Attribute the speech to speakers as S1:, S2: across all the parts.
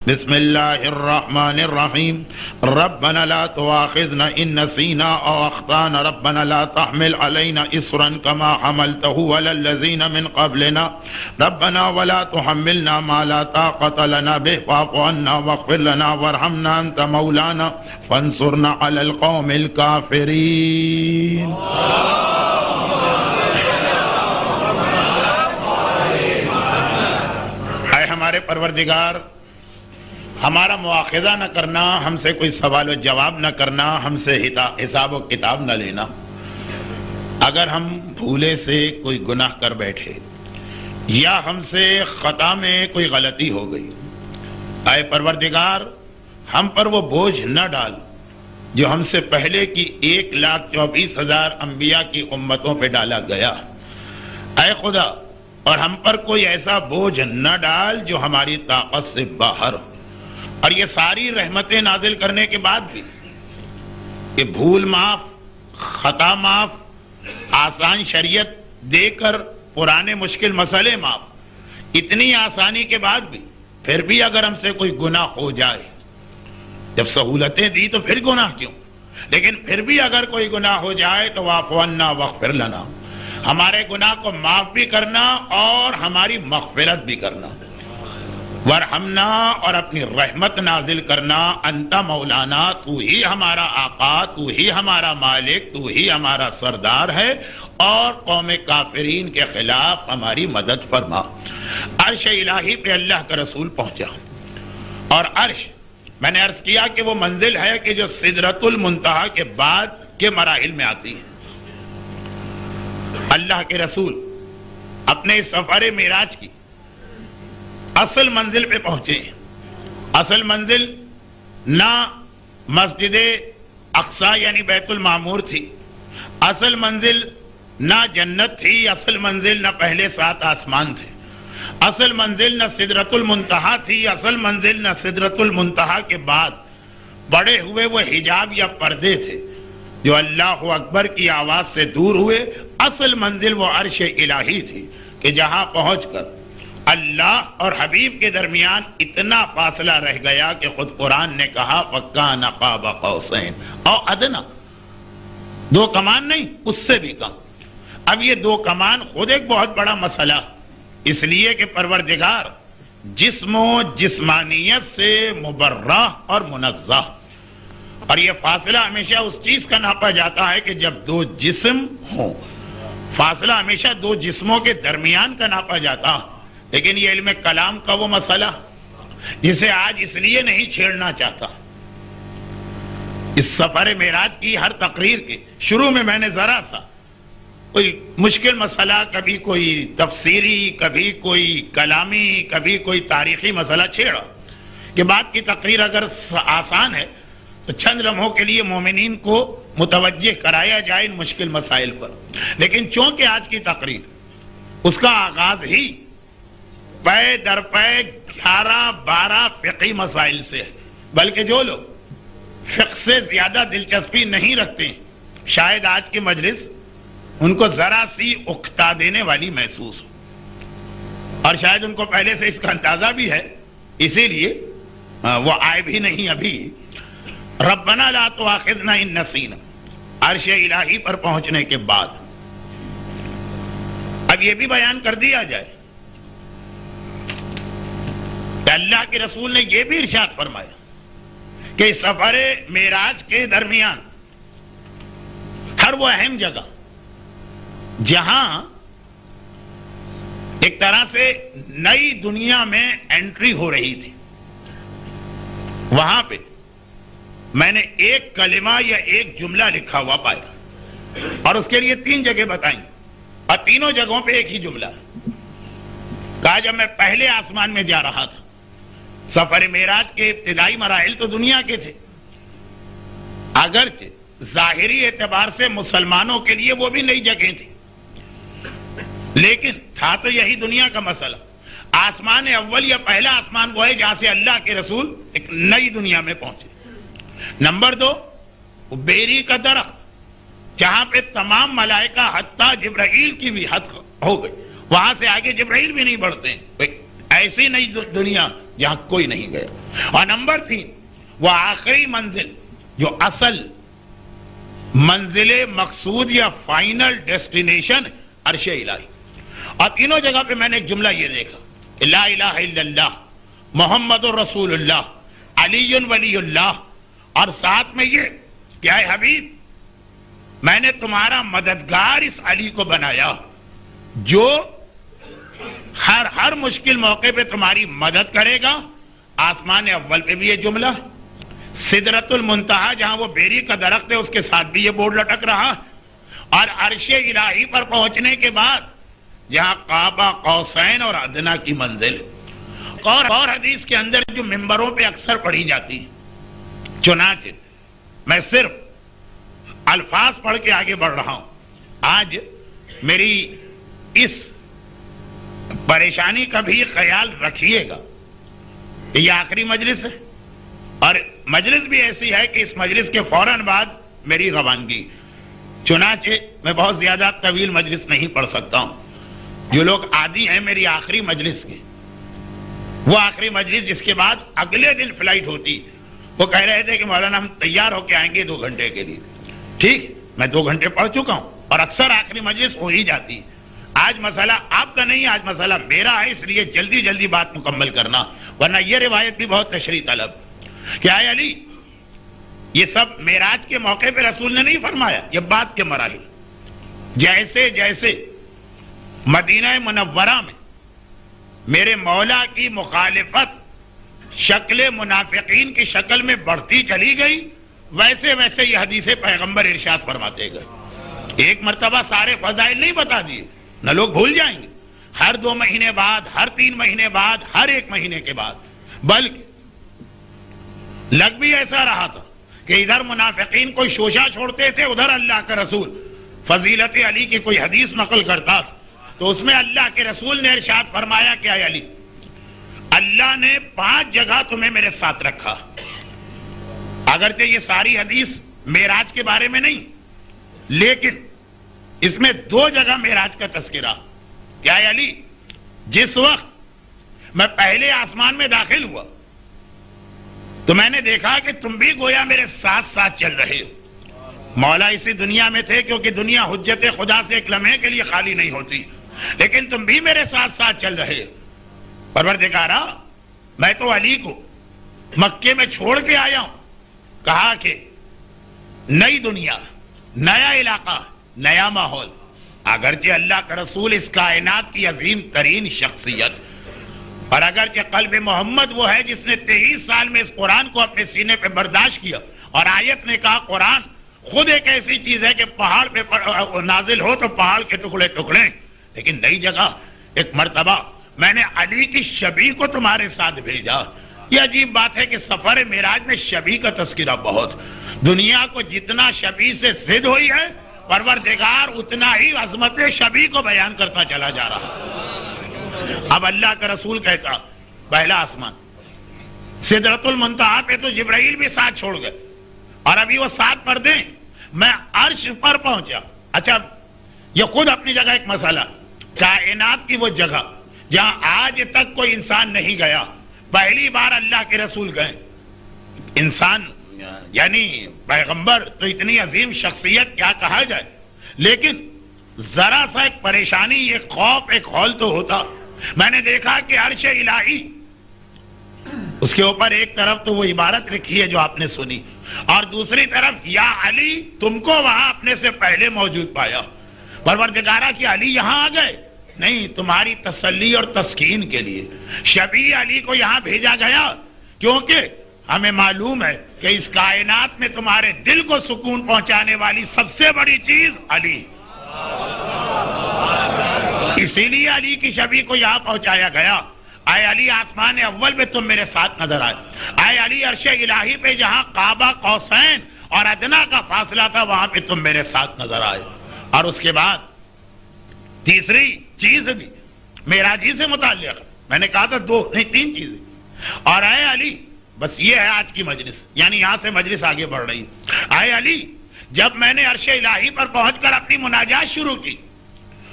S1: بسم اللہ الرحمن الرحیم ربنا لا تواخذنا ان نسینا او اخطانا ربنا لا تحمل علینا اصرا کما حملته علی الذین من قبلنا ربنا ولا تحملنا ما لا طاقت لنا به واعف عنا واغفر لنا وارحمنا انت مولانا فانصرنا علی القوم الکافرین۔ اے ہمارے پروردگار، ہمارا مواخذہ نہ کرنا، ہم سے کوئی سوال و جواب نہ کرنا، ہم سے حساب و کتاب نہ لینا۔ اگر ہم بھولے سے کوئی گناہ کر بیٹھے یا ہم سے خطا میں کوئی غلطی ہو گئی، اے پروردگار ہم پر وہ بوجھ نہ ڈال جو ہم سے پہلے کی 1,24,000 انبیاء کی امتوں پہ ڈالا گیا۔ اے خدا، اور ہم پر کوئی ایسا بوجھ نہ ڈال جو ہماری طاقت سے باہر ہو۔ اور یہ ساری رحمتیں نازل کرنے کے بعد بھی کہ بھول معاف، خطا معاف، آسان شریعت دے کر پرانے مشکل مسئلے معاف، اتنی آسانی کے بعد بھی پھر بھی اگر ہم سے کوئی گناہ ہو جائے، جب سہولتیں دی تو پھر گناہ کیوں؟ لیکن پھر بھی اگر کوئی گناہ ہو جائے تو واعف عنا واغفر لنا، ہمارے گناہ کو معاف بھی کرنا اور ہماری مغفرت بھی کرنا۔ ورحمنا، اور اپنی رحمت نازل کرنا، انت مولانا، تو ہی ہمارا آقا، تو ہی ہمارا مالک، تو ہی ہمارا سردار ہے، اور قوم کافرین کے خلاف ہماری مدد فرما۔ عرش الہی پہ اللہ کا رسول پہنچا، اور عرش میں نے عرض کیا کہ وہ منزل ہے کہ جو سدرۃ المنتہا کے بعد کے مراحل میں آتی ہے۔ اللہ کے رسول اپنے سفر معراج کی اصل منزل پہ پہنچے۔ اصل منزل نہ مسجد اقصی یعنی بیت المعمور تھی، اصل منزل نہ جنت تھی، اصل منزل نہ پہلے 7 آسمان تھے، اصل منزل نہ سدرۃ المنتہا تھی، اصل منزل نہ سدرۃ المنتہا کے بعد بڑے ہوئے وہ حجاب یا پردے تھے جو اللہ اکبر کی آواز سے دور ہوئے۔ اصل منزل وہ عرش الہی تھی کہ جہاں پہنچ کر اللہ اور حبیب کے درمیان اتنا فاصلہ رہ گیا کہ خود قرآن نے کہا فَكَانَ قَابَ قَوْسَيْنِ او ادنا، 2 کمان نہیں، اس سے بھی کم۔ اب یہ 2 کمان خود ایک بہت بڑا مسئلہ، اس لیے کہ پروردگار جسم و جسمانیت سے مبرہ اور منزہ، اور یہ فاصلہ ہمیشہ اس چیز کا ناپا جاتا ہے کہ جب 2 جسم ہوں، فاصلہ ہمیشہ 2 جسموں کے درمیان کا ناپا جاتا ہے۔ لیکن یہ علم کلام کا وہ مسئلہ جسے آج اس لیے نہیں چھیڑنا چاہتا۔ اس سفر معراج کی ہر تقریر کے شروع میں نے ذرا سا کوئی مشکل مسئلہ، کبھی کوئی تفسیری، کبھی کوئی کلامی، کبھی کوئی تاریخی مسئلہ چھیڑا کہ بات کی تقریر اگر آسان ہے تو چند لمحوں کے لیے مومنین کو متوجہ کرایا جائے ان مشکل مسائل پر۔ لیکن چونکہ آج کی تقریر اس کا آغاز ہی پے در پے 11-12 فقہی مسائل سے ہے، بلکہ جو لوگ فقہ سے زیادہ دلچسپی نہیں رکھتے ہیں شاید آج کی مجلس ان کو ذرا سی اکتا دینے والی محسوس ہو، اور شاید ان کو پہلے سے اس کا اندازہ بھی ہے، اسی لیے وہ آئے بھی نہیں ابھی۔ ربنا لا تواخذنا ان نسینا، عرش الہی پر پہنچنے کے بعد اب یہ بھی بیان کر دیا جائے کہ اللہ کے رسول نے یہ بھی ارشاد فرمایا کہ سفر معراج کے درمیان ہر وہ اہم جگہ جہاں ایک طرح سے نئی دنیا میں انٹری ہو رہی تھی، وہاں پہ میں نے ایک کلمہ یا ایک جملہ لکھا ہوا پایا، اور اس کے لیے 3 جگہ بتائیں، اور تینوں جگہوں پہ ایک ہی جملہ کہا۔ جب میں پہلے آسمان میں جا رہا تھا، سفر معراج کے ابتدائی مراحل تو دنیا کے تھے، اگرچہ ظاہری اعتبار سے مسلمانوں کے لیے وہ بھی نئی جگہیں تھی، لیکن تھا تو یہی دنیا کا مسئلہ۔ آسمان اول یا پہلا آسمان وہ ہے جہاں سے اللہ کے رسول ایک نئی دنیا میں پہنچے۔ نمبر 2، بیری کا درخت جہاں پہ تمام ملائکہ حتیٰ جبرائیل کی بھی حد ہو گئی، وہاں سے آگے جبرائیل بھی نہیں بڑھتے ہیں۔ ایسی نئی دنیا جہاں کوئی نہیں گیا. اور نمبر 3 وہ آخری منزل جو اصل منزل مقصود یا فائنل ڈیسٹینیشن عرش الہی. اور تینوں جگہ پہ میں نے ایک جملہ یہ دیکھا کہ لا الہ الا اللہ محمد الرسول اللہ علی ولی اللہ، اور ساتھ میں یہ کہ اے حبیب میں نے تمہارا مددگار اس علی کو بنایا جو ہر مشکل موقع پہ تمہاری مدد کرے گا. آسمان اول پہ بھی یہ جملہ، سدرۃ المنتہا جہاں وہ بیری کا درخت ہے اس کے ساتھ بھی یہ بورڈ لٹک رہا، اور عرش الہی پر پہنچنے کے بعد جہاں قاب قوسین اور ادنیٰ کی منزل. اور حدیث کے اندر جو ممبروں پہ اکثر پڑھی جاتی، چنانچہ میں صرف الفاظ پڑھ کے آگے بڑھ رہا ہوں. آج میری اس پریشانی کا بھی خیال رکھیے گا، یہ آخری مجلس ہے اور مجلس بھی ایسی ہے کہ اس مجلس کے فوراً بعد میری روانگی، چنانچہ میں بہت زیادہ طویل مجلس نہیں پڑھ سکتا ہوں. جو لوگ عادی ہیں میری آخری مجلس کے، وہ آخری مجلس جس کے بعد اگلے دن فلائٹ ہوتی، وہ کہہ رہے تھے کہ مولانا ہم تیار ہو کے آئیں گے 2 گھنٹے کے لیے. ٹھیک، میں 2 گھنٹے پڑھ چکا ہوں اور اکثر آخری مجلس ہو ہی جاتی. آج مسئلہ آپ کا نہیں، آج مسئلہ میرا ہے، اس لیے جلدی جلدی بات مکمل کرنا، ورنہ یہ روایت بھی بہت تشریح طلب کہ اے علی یہ سب معراج کے موقع پہ رسول نے نہیں فرمایا، یہ بات کے مراحل. جیسے جیسے مدینہ منورہ میں میرے مولا کی مخالفت شکل منافقین کی شکل میں بڑھتی چلی گئی، ویسے ویسے یہ حدیث پیغمبر ارشاد فرماتے گئے. ایک مرتبہ سارے فضائل نہیں بتا دیے، نہ لوگ بھول جائیں گے. ہر 2 مہینے بعد، ہر 3 مہینے بعد، ہر 1 مہینے کے بعد، بلکہ لگ بھی ایسا رہا تھا کہ ادھر منافقین کوئی شوشہ چھوڑتے تھے، ادھر اللہ کا رسول فضیلت علی کی کوئی حدیث نقل کرتا تھا تو اس میں اللہ کے رسول نے ارشاد فرمایا کہ اے علی اللہ نے 5 جگہ تمہیں میرے ساتھ رکھا. اگرچہ یہ ساری حدیث معراج کے بارے میں نہیں، لیکن اس میں 2 جگہ معراج کا تذکرہ کہ اے علی جس وقت میں پہلے آسمان میں داخل ہوا تو میں نے دیکھا کہ تم بھی گویا میرے ساتھ ساتھ چل رہے ہو. مولا اسی دنیا میں تھے کیونکہ دنیا حجت خدا سے ایک لمحے کے لیے خالی نہیں ہوتی، لیکن تم بھی میرے ساتھ ساتھ چل رہے ہو. پروردگارا میں تو علی کو مکے میں چھوڑ کے آیا ہوں، کہا کہ نئی دنیا، نیا علاقہ، نیا ماحول. اگرچہ اللہ کا رسول اس کائنات کی عظیم ترین شخصیت، اور اگرچہ قلب محمد وہ ہے جس نے 23 سال میں اس قرآن کو اپنے سینے پہ برداشت کیا، اور آیت نے کہا قرآن خود ایک ایسی چیز ہے کہ پہاڑ پہ نازل ہو تو پہاڑ کے ٹکڑے ٹکڑے. لیکن نئی جگہ ایک مرتبہ میں نے علی کی شبیہ کو تمہارے ساتھ بھیجا. یہ عجیب بات ہے کہ سفر معراج میں شبیہ کا تذکرہ بہت، دنیا کو جتنا شبیہ سے ضد ہوئی ہے پروردگار اتنا ہی عظمت شبیہ کو بیان کرتا چلا جا رہا. اب اللہ کا رسول کہتا پہلا آسمان سدرۃ المنتہا پہ تو جبرائیل بھی ساتھ چھوڑ گئے، اور ابھی وہ 7 پردے میں عرش پر پہنچا. اچھا یہ خود اپنی جگہ ایک مسئلہ، کائنات کی وہ جگہ جہاں آج تک کوئی انسان نہیں گیا، پہلی بار اللہ کے رسول گئے. انسان یعنی پیغمبر تو اتنی عظیم شخصیت کیا کہا جائے، لیکن ذرا سا ایک پریشانی، ایک خوف، ایک ہول تو ہوتا. میں نے دیکھا کہ عرش الہی اس کے اوپر ایک طرف تو وہ عبارت لکھی ہے جو آپ نے سنی، اور دوسری طرف یا علی تم کو وہاں اپنے سے پہلے موجود پایا. پروردگارہ کہ علی یہاں آ گئے؟ نہیں، تمہاری تسلی اور تسکین کے لیے شبیہ علی کو یہاں بھیجا گیا، کیونکہ ہمیں معلوم ہے کہ اس کائنات میں تمہارے دل کو سکون پہنچانے والی سب سے بڑی چیز علی، اسی لیے علی کی شبیہ کو یہاں پہنچایا گیا. اے علی آسمان اول پہ تم میرے ساتھ نظر آئے. اے علی عرش الہی پہ جہاں قاب قوسین اور ادنیٰ کا فاصلہ تھا وہاں پہ تم میرے ساتھ نظر آئے. اور اس کے بعد تیسری چیز بھی معراجی سے متعلق، میں نے کہا تھا 2 نہیں 3 چیزیں. اور اے علی بس یہ ہے آج کی مجلس، یعنی یہاں سے مجلس آگے بڑھ رہی. اے علی جب میں نے عرش الہی پر پہنچ کر اپنی مناجات شروع کی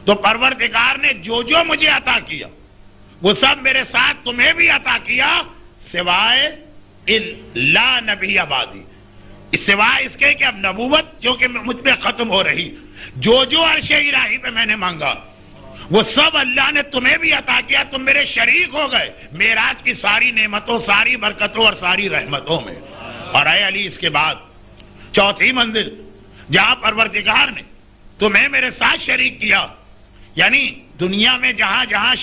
S1: تو پروردگار نے جو مجھے عطا کیا وہ سب میرے ساتھ تمہیں بھی عطا کیا سوائے لا نبی آبادی، سوائے اس کے کہ اب نبوت جو کہ مجھ پہ ختم ہو رہی، جو عرش الہی پہ میں نے مانگا وہ سب اللہ نے تمہیں بھی عطا کیا، تم میرے شریک ہو گئے معراج کی ساری نعمتوں، ساری برکتوں اور ساری رحمتوں میں۔ اور اے علی اس کے بعد چوتھی منزل جہاں پروردگار نے تمہیں میرے ساتھ شریک کیا، یعنی دنیا میں جہاں جہاں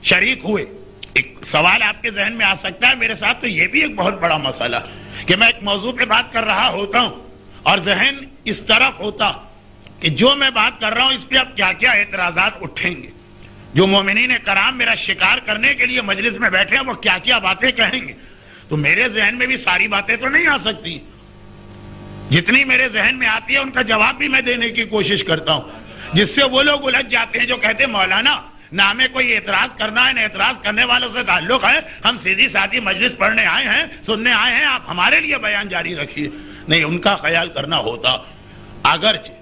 S1: شریک ہوئے۔ ایک سوال آپ کے ذہن میں آ سکتا ہے میرے ساتھ تو یہ بھی ایک بہت بڑا مسئلہ کہ میں ایک موضوع پہ بات کر رہا ہوتا ہوں اور ذہن اس طرف ہوتا کہ جو میں بات کر رہا ہوں اس پہ اب کیا کیا اعتراضات اٹھیں گے، جو مومنین کرام میرا شکار کرنے کے لیے مجلس میں بیٹھے ہیں وہ کیا کیا باتیں کہیں گے، تو میرے ذہن میں بھی ساری باتیں تو نہیں آ سکتی، جتنی میرے ذہن میں آتی ہے ان کا جواب بھی میں دینے کی کوشش کرتا ہوں، جس سے وہ لوگ الجھ جاتے ہیں جو کہتے ہیں مولانا نہ ہمیں کوئی اعتراض کرنا ہے نہ اعتراض کرنے والوں سے تعلق ہے، ہم سیدھی سادھی مجلس پڑھنے آئے ہیں، سننے آئے ہیں، آپ ہمارے لیے بیان جاری رکھیے۔ نہیں، ان کا خیال کرنا ہوتا، اگرچہ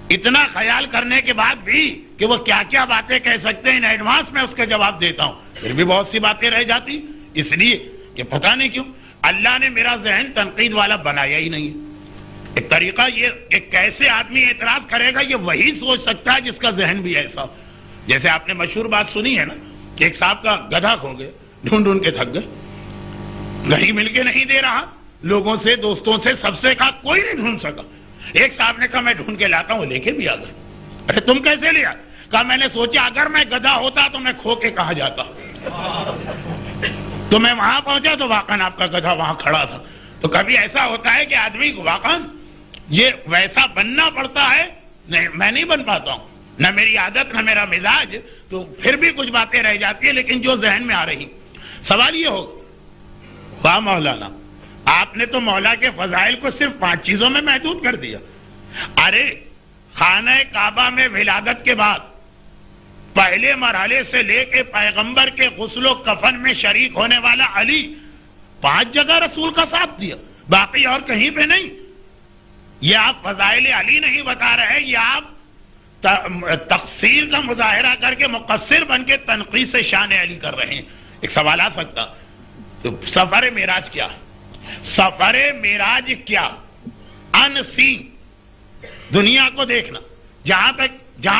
S1: اتنا خیال کرنے کے بعد بھی کہ وہ کیا کیا باتیں کہہ سکتے ہیں ان ایڈوانس میں اس کا جواب دیتا ہوں، پھر بھی بہت سی باتیں رہ جاتی، اس لیے کہ پتہ نہیں کیوں اللہ نے میرا ذہن تنقید والا بنایا ہی نہیں ہے۔ ایک طریقہ یہ کہ کیسے آدمی اعتراض کرے گا یہ وہی سوچ سکتا ہے جس کا ذہن بھی ایسا، جیسے آپ نے مشہور بات سنی ہے نا کہ ایک صاحب کا گدھا کھو گئے، ڈھونڈ ڈھونڈ کے تھک گئے، کہیں مل کے نہیں دے رہا، لوگوں سے دوستوں سے سب سے کہا کوئی نہیں ڈھونڈ سکا، ایک صاحب نے کہا میں ڈھونڈ کے لاتا ہوں، لے کے بھی آ گئے۔ ارے تم کیسے لیا؟ کہا میں نے سوچا اگر میں گدھا ہوتا تو میں کھو کے کہاں جاتا، تو میں وہاں پہنچا تو واقعاً آپ کا گدھا وہاں کھڑا تھا۔ تو کبھی ایسا ہوتا ہے کہ آدمی کو واقعاً یہ ویسا بننا پڑتا ہے، نہیں میں نہیں بن پاتا ہوں، نہ میری عادت نہ میرا مزاج، تو پھر بھی کچھ باتیں رہ جاتی ہیں لیکن جو ذہن میں آ رہی۔ سوال یہ ہو واہ مولانا آپ نے تو مولا کے فضائل کو صرف 5 چیزوں میں محدود کر دیا۔ ارے خانہ کعبہ میں ولادت کے بعد پہلے مرحلے سے لے کے پیغمبر کے غسل و کفن میں شریک ہونے والا علی 5 جگہ رسول کا ساتھ دیا، باقی اور کہیں پہ نہیں۔ یہ آپ فضائل علی نہیں بتا رہے، یہ آپ تقصیر کا مظاہرہ کر کے مقصر بن کے تنقید سے شان علی کر رہے ہیں۔ ایک سوال آ سکتا تو سفر معراج کیا؟ سفر معراج کیا؟ ان سین دنیا کو دیکھنا، جہاں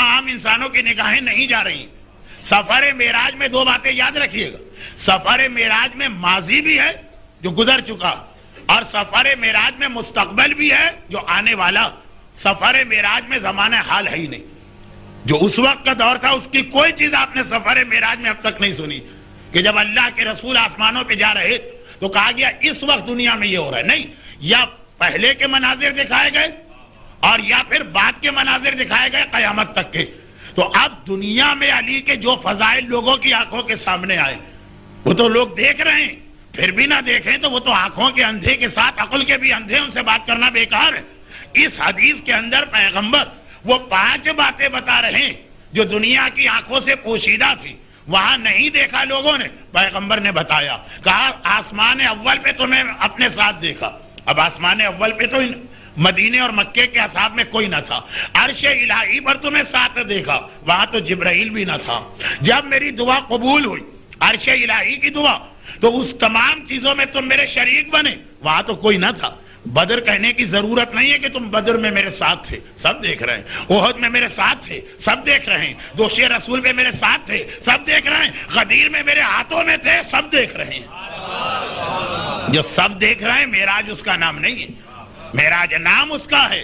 S1: عام انسانوں کی نگاہیں نہیں جا رہی۔ سفر معراج میں 2 باتیں یاد رکھیے گا، سفر معراج میں ماضی بھی ہے جو گزر چکا اور سفر معراج میں مستقبل بھی ہے جو آنے والا۔ سفر معراج میں زمانہ حال ہے ہی نہیں، جو اس وقت کا دور تھا اس کی کوئی چیز آپ نے سفر معراج میں اب تک نہیں سنی کہ جب اللہ کے رسول آسمانوں پہ جا رہے تو کہا گیا اس وقت دنیا میں یہ ہو رہا ہے، نہیں، یا پہلے کے مناظر دکھائے گئے اور یا پھر بعد کے مناظر دکھائے گئے قیامت تک کے۔ تو اب دنیا میں علی کے جو فضائل لوگوں کی آنکھوں کے سامنے آئے وہ تو لوگ دیکھ رہے ہیں، پھر بھی نہ دیکھیں تو وہ تو آنکھوں کے اندھے کے ساتھ عقل کے بھی اندھے، ان سے بات کرنا بیکار ہے۔ اس حدیث کے اندر پیغمبر وہ 5 باتیں بتا رہے ہیں جو دنیا کی آنکھوں سے پوشیدہ تھی، وہاں نہیں دیکھا لوگوں نے، پیغمبر نے بتایا، کہا آسمان اول پہ تو میں اپنے ساتھ دیکھا۔ اب آسمان اول پہ تو مدینے اور مکے کے اصحاب میں کوئی نہ تھا، عرش الہی پر تمہیں ساتھ دیکھا، وہاں تو جبرائیل بھی نہ تھا۔ جب میری دعا قبول ہوئی، عرش الہی کی دعا، تو اس تمام چیزوں میں تم میرے شریک بنے، وہاں تو کوئی نہ تھا۔ بدر کہنے کی ضرورت نہیں ہے کہ تم بدر میں میرے ساتھ تھے، سب دیکھ رہے ہیں، احد میں میرے ساتھ تھے، سب دیکھ رہے ہیں، دوش رسول میں میرے ساتھ تھے، سب دیکھ رہے ہیں، غدیر میں میرے ہاتھوں میں تھے، سب دیکھ رہے ہیں۔ جو سب دیکھ رہے ہیں معراج اس کا نام نہیں ہے، معراج نام اس کا ہے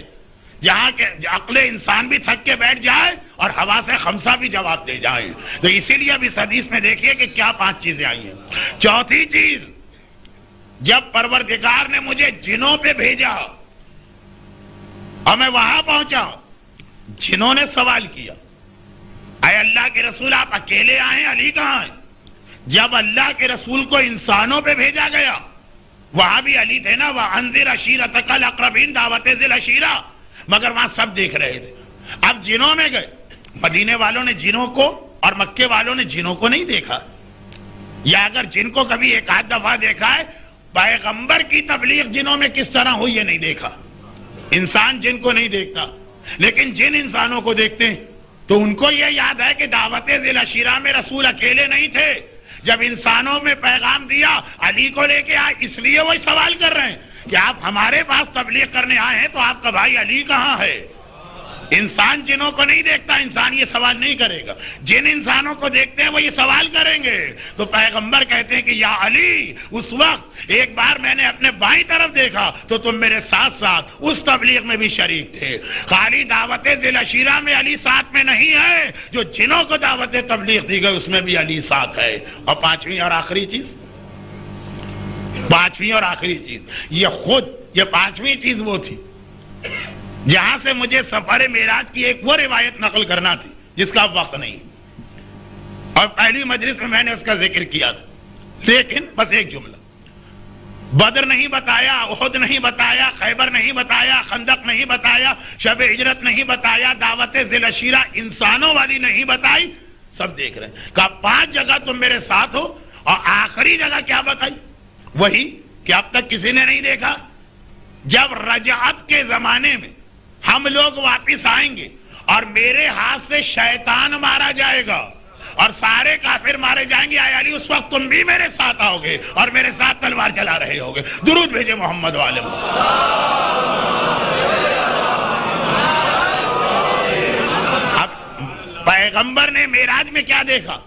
S1: جہاں کہ عقل انسان بھی تھک کے بیٹھ جائے اور حواس خمسہ بھی جواب دے جائے۔ تو اسی لیے اب اس حدیث میں دیکھیے کہ کیا 5 چیزیں آئی ہیں۔ چوتھی چیز، جب پروردگار نے مجھے جنوں پہ بھیجا اور میں وہاں پہنچا، جنوں نے سوال کیا اے اللہ کے رسول آپ اکیلے آئے ہیں، علی کہاں ہیں؟ جب اللہ کے رسول کو انسانوں پہ بھیجا گیا وہاں بھی علی تھے نا، وَأَنذِرْ عَشِيرَتَكَ الْأَقْرَبِينَ، دعوت ذی العشیرہ، مگر وہاں سب دیکھ رہے تھے۔ اب جنوں میں گئے، مدینے والوں نے جنوں کو اور مکے والوں نے جنوں کو نہیں دیکھا، یا اگر جن کو کبھی 1 دفعہ دیکھا ہے، پیغمبر کی تبلیغ جنوں میں کس طرح ہوئی یہ نہیں دیکھا۔ انسان جن کو نہیں دیکھتا، لیکن جن انسانوں کو دیکھتے ہیں۔ تو ان کو یہ یاد ہے کہ دعوت ذی العشیرہ میں رسول اکیلے نہیں تھے. جب انسانوں میں پیغام دیا علی کو لے کے آئے, اس لیے وہی سوال کر رہے ہیں کہ آپ ہمارے پاس تبلیغ کرنے آئے ہیں تو آپ کا بھائی علی کہاں ہے؟ انسان جنوں کو نہیں دیکھتا, انسان یہ سوال نہیں کرے گا. جن انسانوں کو دیکھتے ہیں وہ یہ سوال کریں گے. تو پیغمبر کہتے ہیں کہ یا علی, اس وقت ایک بار میں نے اپنے بائیں طرف دیکھا تو تم میرے ساتھ ساتھ اس تبلیغ میں بھی شریک تھے. خالی دعوت ذی العشیرہ میں علی ساتھ میں نہیں ہے, جو جنوں کو دعوت تبلیغ دی گئی اس میں بھی علی ساتھ ہے. اور پانچویں اور آخری چیز, یہ پانچویں چیز وہ تھی جہاں سے مجھے سفر معراج کی ایک وہ روایت نقل کرنا تھی جس کا وقت نہیں, اور پہلی مجلس میں میں نے اس کا ذکر کیا تھا, لیکن بس ایک جملہ. بدر نہیں بتایا, احد نہیں بتایا, خیبر نہیں بتایا, خندق نہیں بتایا, شب ہجرت نہیں بتایا, دعوت ذی العشیرہ انسانوں والی نہیں بتائی. سب دیکھ رہے ہیں. کہا 5 جگہ تم میرے ساتھ ہو, اور آخری جگہ کیا بتائی؟ وہی کہ اب تک کسی نے نہیں دیکھا. جب رجعت کے زمانے میں ہم لوگ واپس آئیں گے اور میرے ہاتھ سے شیطان مارا جائے گا اور سارے کافر مارے جائیں گے, آیا علی اس وقت تم بھی میرے ساتھ آؤ گے اور میرے ساتھ تلوار چلا رہے ہوگے. درود بھیجے محمد والے. اب پیغمبر نے معراج میں کیا دیکھا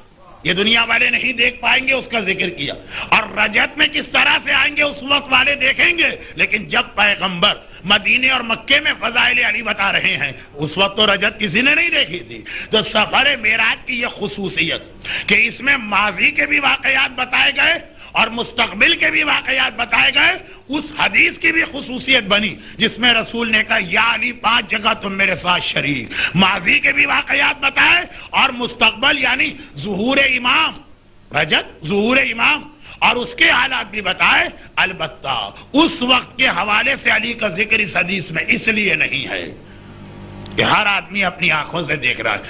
S1: یہ دنیا والے نہیں دیکھ پائیں گے, اس کا ذکر کیا. اور رجعت میں کس طرح سے آئیں گے اس وقت والے دیکھیں گے. لیکن جب پیغمبر مدینے اور مکے میں فضائل علی بتا رہے ہیں, اس وقت تو رجعت کسی نے نہیں دیکھی تھی. تو سفر معراج کی یہ خصوصیت کہ اس میں ماضی کے بھی واقعات بتائے گئے اور مستقبل کے بھی واقعات بتائے گئے. اس حدیث کی بھی خصوصیت بنی جس میں رسول نے کہا یا علی 5 جگہ تم میرے ساتھ شریک. ماضی کے بھی واقعات بتائے اور مستقبل یعنی ظہور امام, رجعت ظہور امام, اور اس کے حالات بھی بتائے. البتہ اس وقت کے حوالے سے علی کا ذکر اس حدیث میں اس لیے نہیں ہے کہ ہر آدمی اپنی آنکھوں سے دیکھ رہا ہے.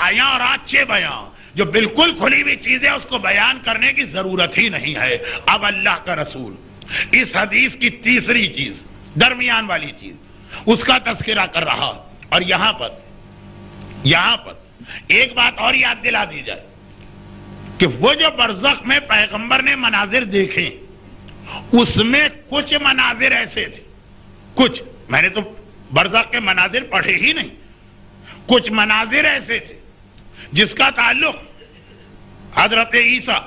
S1: آیا اور آچے بیان جو بالکل کھلی ہوئی چیز ہے اس کو بیان کرنے کی ضرورت ہی نہیں ہے. اب اللہ کا رسول اس حدیث کی تیسری چیز, درمیان والی چیز, اس کا تذکرہ کر رہا. اور یہاں پر ایک بات اور یاد دلا دی جائے کہ وہ جو برزخ میں پیغمبر نے مناظر دیکھے اس میں کچھ مناظر ایسے تھے, کچھ, میں نے تو برزخ کے مناظر پڑھے ہی نہیں, کچھ مناظر ایسے تھے جس کا تعلق حضرت عیسیٰ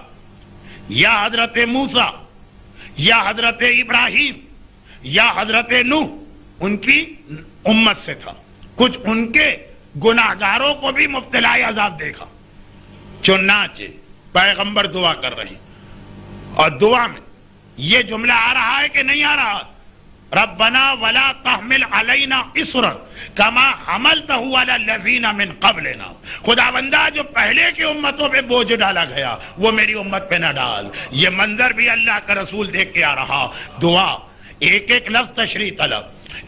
S1: یا حضرت موسیٰ یا حضرت ابراہیم یا حضرت نوح ان کی امت سے تھا. کچھ ان کے گناہگاروں کو بھی مبتلا عذاب دیکھا. چنانچہ پیغمبر دعا کر رہے ہیں, اور دعا میں یہ جملہ آ رہا ہے کہ نہیں آ رہا؟ ربنا ولا تحمل علینا اصرا کما حملته علی الذین من قبلنا. خدا بندہ جو پہلے کی امتوں پہ بوجھ ڈالا گیا وہ میری امت پہ نہ ڈال. یہ منظر بھی اللہ کا رسول دیکھ کے آ رہا. دعا ایک ایک لفظ تشریح طلب,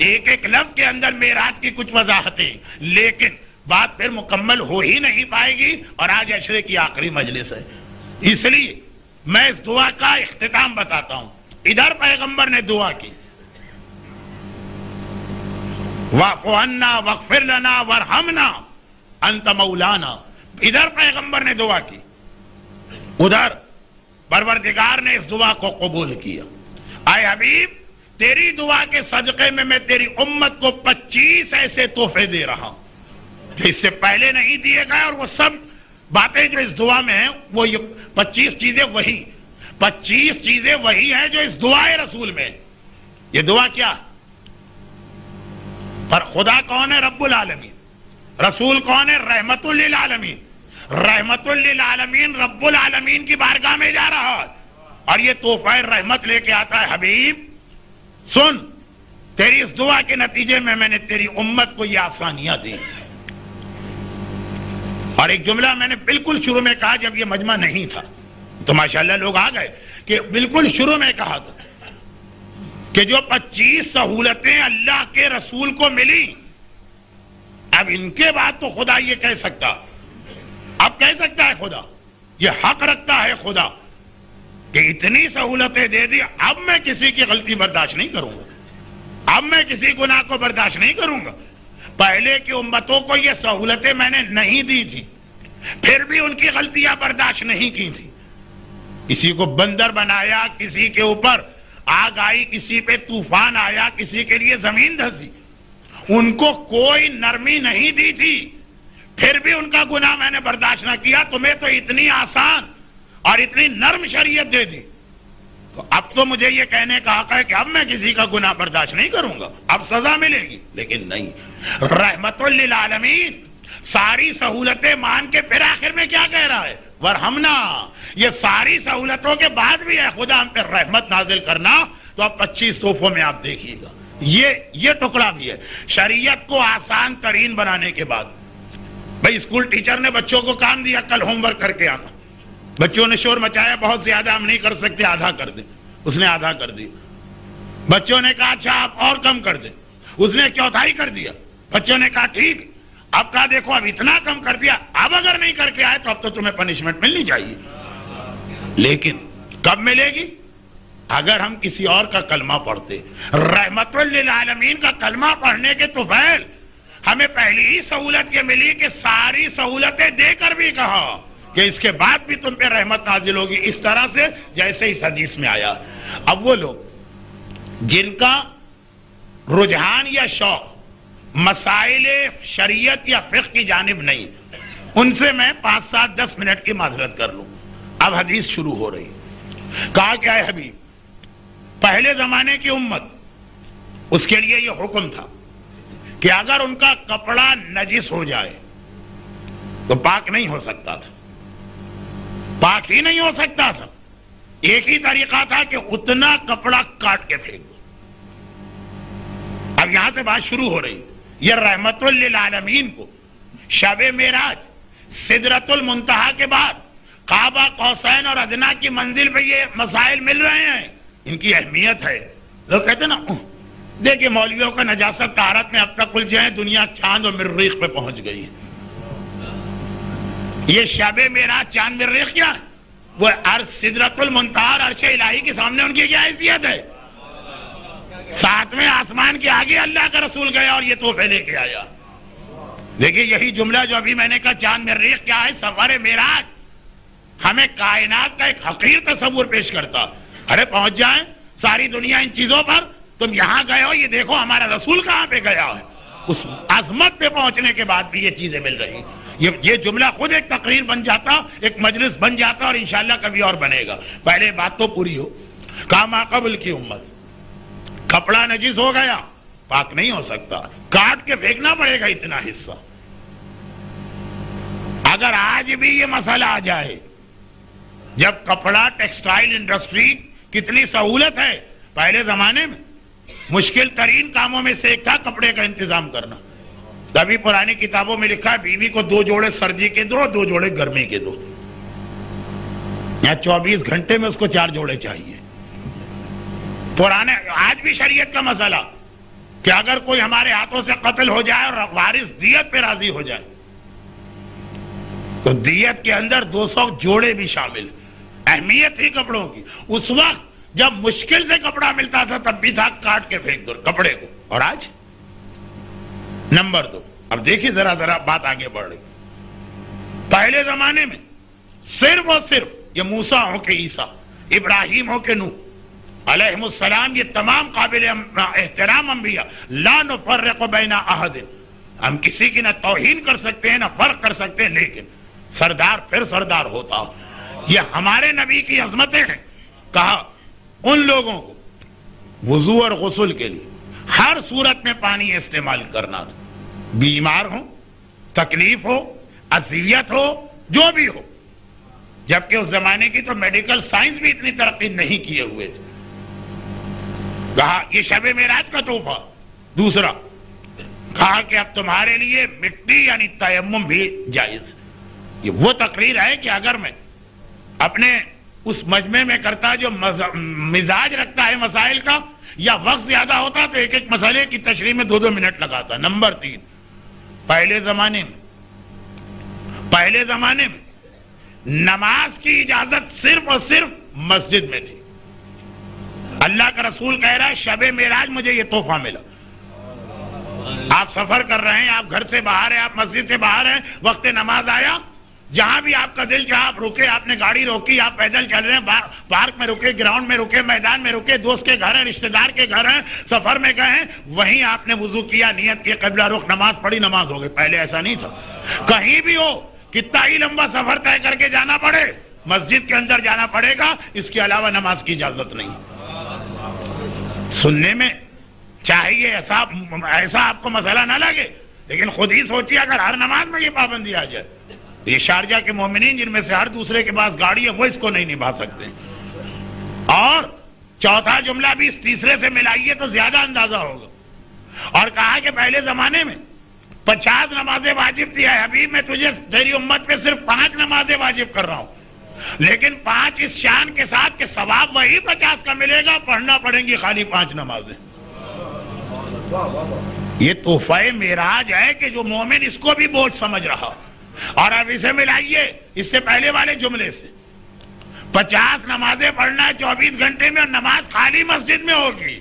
S1: ایک ایک لفظ کے اندر معراج کی کچھ وضاحتیں, لیکن بات پھر مکمل ہو ہی نہیں پائے گی. اور آج عشرے کی آخری مجلس ہے, اس لیے میں اس دعا کا اختتام بتاتا ہوں. ادھر پیغمبر نے دعا کی واعف عنا واغفر لنا وارحمنا انت مولانا. ادھر پیغمبر نے دعا کی, ادھر پروردگار نے اس دعا کو قبول کیا. اے حبیب تیری دعا کے صدقے میں تیری امت کو 25 ایسے تحفے دے رہا ہوں جو اس سے پہلے نہیں دیے گئے. اور وہ سب باتیں جو اس دعا میں ہیں وہ 25 چیزیں وہی ہیں جو اس دعا رسول میں. یہ دعا کیا؟ پر خدا کون ہے؟ رب العالمین. رسول کون ہے؟ رحمت للعالمین. رحمت للعالمین رب العالمین کی بارگاہ میں جا رہا ہے اور یہ تحفہ رحمت لے کے آتا ہے. حبیب سن, تیری اس دعا کے نتیجے میں نے تیری امت کو یہ آسانیاں دی. اور ایک جملہ میں نے بالکل شروع میں کہا جب یہ مجمع نہیں تھا تو ماشاءاللہ لوگ آ گئے کہ بالکل شروع میں کہا تھا کہ جو 25 سہولتیں اللہ کے رسول کو ملی, اب ان کے بعد تو خدا یہ کہہ سکتا, اب کہہ سکتا ہے خدا, یہ حق رکھتا ہے خدا کہ اتنی سہولتیں دے دی, اب میں کسی کی غلطی برداشت نہیں کروں گا, اب میں کسی گناہ کو برداشت نہیں کروں گا. پہلے کی امتوں کو یہ سہولتیں میں نے نہیں دی تھی، پھر بھی ان کی غلطیاں برداشت نہیں کی تھی. کسی کو بندر بنایا، کسی کے اوپر آگ آئی، کسی پہ طوفان آیا، کسی کے لیے زمین دھسی. ان کو کوئی نرمی نہیں دی تھی، پھر بھی ان کا گناہ میں نے برداشت نہ کیا. تمہیں تو اتنی آسان اور اتنی نرم شریعت دے دی، تو اب تو مجھے یہ کہنے کا حق ہے کہ اب میں کسی کا گناہ برداشت نہیں کروں گا، اب سزا ملے گی. لیکن نہیں، رحمت للعالمین ساری سہولتیں مان کے پھر آخر میں کیا کہہ رہا ہے؟ ورحمنا، یہ ساری سہولتوں کے بعد بھی ہے خدا ہم پہ رحمت نازل کرنا. تو اب 25 تحفوں میں آپ دیکھیے گا یہ ٹکڑا بھی ہے. شریعت کو آسان ترین بنانے کے بعد، بھئی اسکول ٹیچر نے بچوں کو کام دیا کل ہوم ورک کر کے آنا. بچوں نے شور مچایا، بہت زیادہ ہم نہیں کر سکتے، آدھا کر دیں. اس نے آدھا کر دیا. بچوں نے کہا اچھا آپ اور کم کر دیں. اس نے 1/4 کر دیا. بچوں نے کہا ٹھیک. اب کہا دیکھو اب اتنا کم کر دیا، اب اگر نہیں کر کے آئے تو اب تو تمہیں پنشمنٹ ملنی چاہیے. لیکن کب ملے گی؟ اگر ہم کسی اور کا کلمہ پڑھتے. رحمت للعالمین کا کلمہ پڑھنے کے طفیل ہمیں پہلی ہی سہولت یہ ملی کہ ساری سہولتیں دے کر بھی کہا کہ اس کے بعد بھی تم پہ رحمت نازل ہوگی، اس طرح سے جیسے اس حدیث میں آیا. اب وہ لوگ جن کا رجحان یا شوق مسائل شریعت یا فقہ کی جانب نہیں، ان سے میں 5, 7, 10 منٹ کی معذرت کر لوں. اب حدیث شروع ہو رہی. کہا کیا ہے حبیب؟ پہلے زمانے کی امت، اس کے لیے یہ حکم تھا کہ اگر ان کا کپڑا نجس ہو جائے تو پاک نہیں ہو سکتا تھا، پاک ہی نہیں ہو سکتا تھا. ایک ہی طریقہ تھا کہ اتنا کپڑا کاٹ کے پھینک دو. اب یہاں سے بات شروع ہو رہی. یہ رحمت للعالمین کو شب معراج سدرۃ المنتہا کے بعد قاب قوسین اور ادنا کی منزل پہ یہ مسائل مل رہے ہیں. ان کی اہمیت ہے. لوگ کہتے ہیں نا دیکھیں مولویوں کا نجاست طہارت میں اب تک الجھے ہیں، دنیا چاند و مریخ پہ پہنچ گئی ہے. یہ شب معراج چاند مریخ کیا ہے؟ وہ سدرۃ المنتہا اور عرش الہی کے سامنے ان کی کیا حیثیت ہے؟ 7ویں آسمان کے آگے اللہ کا رسول گیا اور یہ تحفے لے کے آیا. دیکھیے یہی جملہ جو ابھی میں نے کہا چاند مریخ کیا ہے، سفر معراج ہمیں کائنات کا ایک حقیر تصور پیش کرتا. ارے پہنچ جائیں ساری دنیا ان چیزوں پر، تم یہاں گئے ہو، یہ دیکھو ہمارا رسول کہاں پہ گیا ہے. اس عظمت پہ پہنچنے کے بعد بھی یہ چیزیں مل رہی. یہ جملہ خود ایک تقریر بن جاتا، ایک مجلس بن جاتا، اور انشاءاللہ کبھی اور بنے گا. پہلے بات تو پوری ہو. کہا ما قبل کی امت کپڑا نجس ہو گیا، پاک نہیں ہو سکتا، کاٹ کے پھینکنا پڑے گا اتنا حصہ. اگر آج بھی یہ مسئلہ آ جائے، جب کپڑا ٹیکسٹائل انڈسٹری کتنی سہولت ہے. پہلے زمانے میں مشکل ترین کاموں میں سے ایک تھا کپڑے کا انتظام کرنا. تبھی پرانی کتابوں میں لکھا ہے بیوی کو 2 جوڑے سردی کے دو، 2 جوڑے گرمی کے دو. یا 24 گھنٹے میں اس کو 4 جوڑے چاہیے. پرانے آج بھی شریعت کا مسئلہ کہ اگر کوئی ہمارے ہاتھوں سے قتل ہو جائے اور وارث دیت پہ راضی ہو جائے تو دیت کے اندر 200 جوڑے بھی شامل. اہمیت تھی کپڑوں کی. اس وقت جب مشکل سے کپڑا ملتا تھا تب بھی تھا کاٹ کے پھینک دو کپڑے کو. اور آج نمبر 2. اب دیکھیے ذرا بات آگے بڑھ رہی. پہلے زمانے میں صرف اور صرف یہ موسیٰ ہو کہ عیسیٰ، ابراہیم ہو کہ نوح علیہم السلام، یہ تمام قابل احترام انبیاء، لا نفرق بین احد، ہم کسی کی نہ توہین کر سکتے ہیں نہ فرق کر سکتے ہیں، لیکن سردار پھر سردار ہوتا. یہ ہمارے نبی کی عظمتیں ہیں. کہا ان لوگوں کو وضو اور غسل کے لیے ہر صورت میں پانی استعمال کرنا تھا، بیمار ہو، تکلیف ہو، اذیت ہو، جو بھی ہو. جبکہ اس زمانے کی تو میڈیکل سائنس بھی اتنی ترقی نہیں کیے ہوئے تھے. کہا یہ شب معراج کا تحفہ. دوسرا کہا کہ اب تمہارے لیے مٹی یعنی تیمم بھی جائز. یہ وہ تقریر ہے کہ اگر میں اپنے اس مجمع میں کرتا جو مزاج رکھتا ہے مسائل کا، یا وقت زیادہ ہوتا تو ایک مسئلے کی تشریح میں 2 منٹ لگاتا. نمبر 3، پہلے زمانے میں نماز کی اجازت صرف اور صرف مسجد میں تھی. اللہ کا رسول کہہ رہا ہے شب معراج مجھے یہ تحفہ ملا. آپ سفر کر رہے ہیں, آپ گھر سے باہر ہیں, آپ مسجد سے باہر ہیں, وقت نماز آیا, جہاں بھی آپ کا دل چاہا آپ رکے, آپ نے گاڑی روکی, آپ پیدل چل رہے ہیں, پارک میں رکے, گراؤنڈ میں رکے, میدان میں رکے, دوست کے گھر ہیں, رشتہ دار کے گھر ہیں, سفر میں گئے ہیں, وہیں آپ نے وضو کیا, نیت کی, قبلہ رخ, نماز پڑھی, نماز ہو گئی. پہلے ایسا نہیں تھا. کہیں بھی ہو, کتنا ہی لمبا سفر طے کر کے جانا پڑے, مسجد کے اندر جانا پڑے گا, اس کے علاوہ نماز کی اجازت نہیں. سننے میں چاہیے ایسا آپ کو مسئلہ نہ لگے, لیکن خود ہی سوچیے اگر ہر نماز میں یہ پابندی آ جائے. یہ شارجہ کے مومنین جن میں سے ہر دوسرے کے پاس گاڑی ہے, وہ اس کو نہیں نبھا سکتے. اور چوتھا جملہ بھی اس تیسرے سے ملائیے تو زیادہ اندازہ ہوگا. اور کہا کہ پہلے زمانے میں 50 نمازیں واجب تھی, ہے حبیب میں تجھے تیری امت پہ صرف 5 نمازیں واجب کر رہا ہوں, لیکن 5 اس شان کے ساتھ کہ ثواب وہی 50 کا ملے گا, پڑھنا پڑیں گی خالی 5 نمازیں. یہ تحفہ معراج ہے کہ جو مومن اس کو بھی بوجھ سمجھ رہا. اور اب اسے ملائیے اس سے پہلے والے جملے سے, 50 نمازیں پڑھنا ہے 24 گھنٹے میں, اور نماز خالی مسجد میں ہوگی.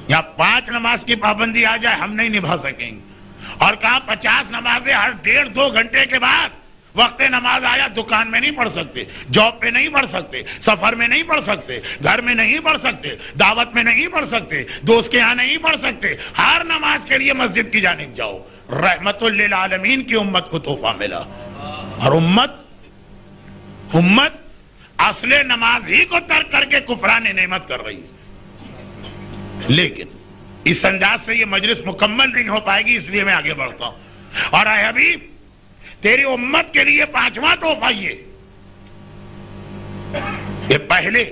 S1: یا 5 نماز کی پابندی آ جائے ہم نہیں نبھا سکیں گے. اور کہا 50 نمازیں ہر 1.5-2 گھنٹے کے بعد. وقت نماز آیا, دکان میں نہیں پڑھ سکتے, جاب پہ نہیں پڑھ سکتے, سفر میں نہیں پڑھ سکتے, گھر میں نہیں پڑھ سکتے, دعوت میں نہیں پڑھ سکتے, دوست کے ہاں نہیں پڑھ سکتے, ہر نماز کے لیے مسجد کی جانب جاؤ. رحمت للعالمین کی امت کو تحفہ ملا. اور امت اصل نماز ہی کو ترک کر کے کفران نعمت کر رہی ہے. لیکن اس انداز سے یہ مجلس مکمل نہیں ہو پائے گی, اس لیے میں آگے بڑھتا ہوں. اور اے حبیب, تیری امت کے لیے 5واں تحفہ یہ پہلے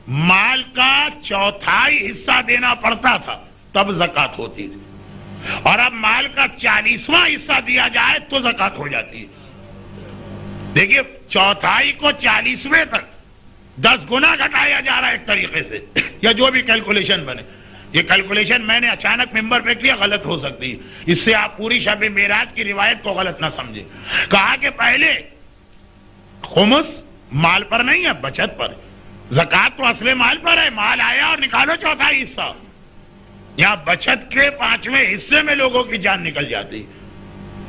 S1: مال کا 1/4 حصہ دینا پڑتا تھا تب زکوٰۃ ہوتی تھی, اور اب مال کا 40واں حصہ دیا جائے تو زکوٰۃ ہو جاتی ہے. دیکھیے 1/4 کو 40ویں تک 10 گنا گھٹایا جا رہا ہے ایک طریقے سے, یا جو بھی کیلکولیشن بنے. یہ کیلکولیشن میں نے اچانک ممبر پہ کیا, غلط ہو سکتی ہے, اس سے آپ پوری شب معراج کی روایت کو غلط نہ سمجھیں. کہا کہ پہلے خمس مال پر نہیں ہے, بچت پر. زکوٰۃ تو اصل مال پر ہے, مال آیا اور نکالو 1/4 حصہ. یہاں بچت کے 5ویں حصے میں لوگوں کی جان نکل جاتی.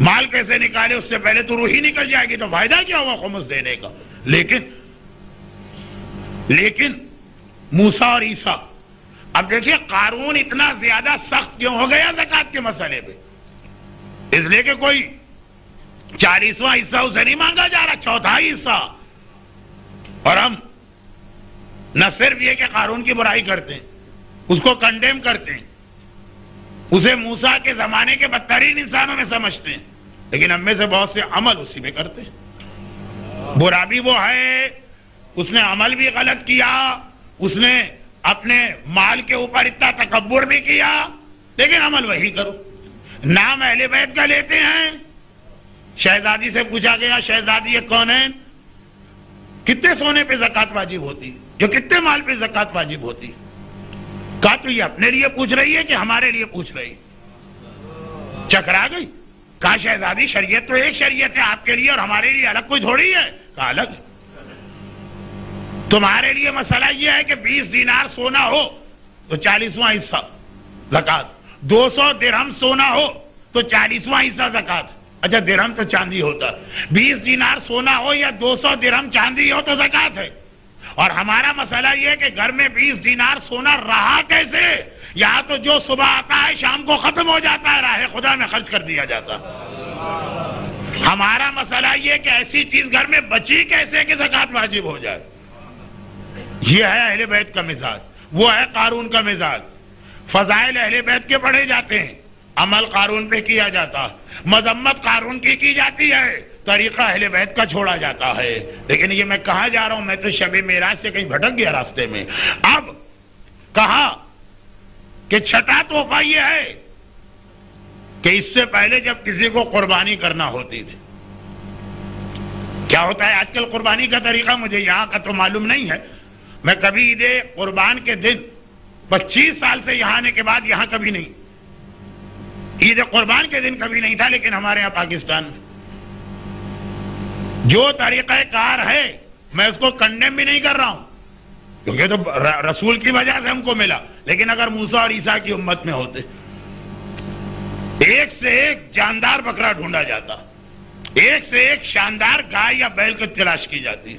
S1: مال کیسے نکالے, اس سے پہلے تو روح ہی نکل جائے گی, تو فائدہ کیا ہوا خمس دینے کا. لیکن موسیٰ اور عیسیٰ, اب دیکھیے قارون اتنا زیادہ سخت کیوں ہو گیا زکوٰۃ کے مسئلے پہ, اس لیے کہ کوئی 40واں حصہ اسے نہیں مانگا جا رہا, 1/4 حصہ. اور ہم نہ صرف یہ کہ قارون کی برائی کرتے ہیں, اس کو کنڈیم کرتے ہیں, اسے موسیٰ کے زمانے کے بدترین انسانوں میں سمجھتے ہیں, لیکن ہم میں سے بہت سے عمل اسی میں کرتے ہیں. برا بھی وہ ہے, اس نے عمل بھی غلط کیا, اس نے اپنے مال کے اوپر اتنا تکبر بھی کیا, لیکن عمل وہی کرو. نام اہل بیت کا لیتے ہیں. شہزادی سے پوچھا گیا, شہزادی یہ کون ہے, کتنے سونے پہ زکوٰۃ واجب ہوتی, جو کتنے مال پہ زکوٰۃ واجب ہوتی. کہا تو یہ اپنے لیے پوچھ رہی ہے کہ ہمارے لیے پوچھ رہی ہے. چکرا گئی. کہا شہزادی شریعت تو ایک شریعت ہے, آپ کے لیے اور ہمارے لیے الگ کوئی تھوڑی ہے. کہا الگ. تمہارے لیے مسئلہ یہ ہے کہ 20 دینار سونا ہو تو 40واں حصہ زکوٰۃ, 200 درہم سونا ہو تو 40واں حصہ زکوٰۃ. اچھا درہم تو چاندی ہوتا, 20 دینار سونا ہو یا 200 درہم چاندی ہو تو زکوٰۃ ہے. اور ہمارا مسئلہ یہ ہے کہ گھر میں 20 دینار سونا رہا کیسے, یہاں تو جو صبح آتا ہے شام کو ختم ہو جاتا ہے, راہ خدا میں خرچ کر دیا جاتا. ہمارا مسئلہ یہ کہ ایسی چیز گھر میں بچی کیسے کہ زکوٰۃ واجب ہو جائے. یہ ہے اہل بیت کا مزاج, وہ ہے قارون کا مزاج. فضائل اہل بیت کے پڑھے جاتے ہیں, عمل قارون پہ کیا جاتا, مذمت قارون کی جاتی ہے, طریقہ اہل بیت کا چھوڑا جاتا ہے. لیکن یہ میں کہاں جا رہا ہوں, میں تو شب معراج سے کہیں بھٹک گیا راستے میں. اب کہا کہ 6واں تحفہ یہ ہے کہ اس سے پہلے جب کسی کو قربانی کرنا ہوتی تھی, کیا ہوتا ہے آج کل قربانی کا طریقہ مجھے یہاں کا تو معلوم نہیں ہے, میں کبھی عید قربان کے دن 25 سال سے یہاں آنے کے بعد یہاں کبھی نہیں, عید قربان کے دن کبھی نہیں تھا. لیکن ہمارے یہاں پاکستان میں جو طریقہ کار ہے میں اس کو کنڈیم بھی نہیں کر رہا ہوں, کیونکہ تو رسول کی وجہ سے ہم کو ملا. لیکن اگر موسیٰ اور عیسیٰ کی امت میں ہوتے ایک سے ایک جاندار بکرا ڈھونڈا جاتا، ایک سے ایک شاندار گائے یا بیل کی تلاش کی جاتی ہے،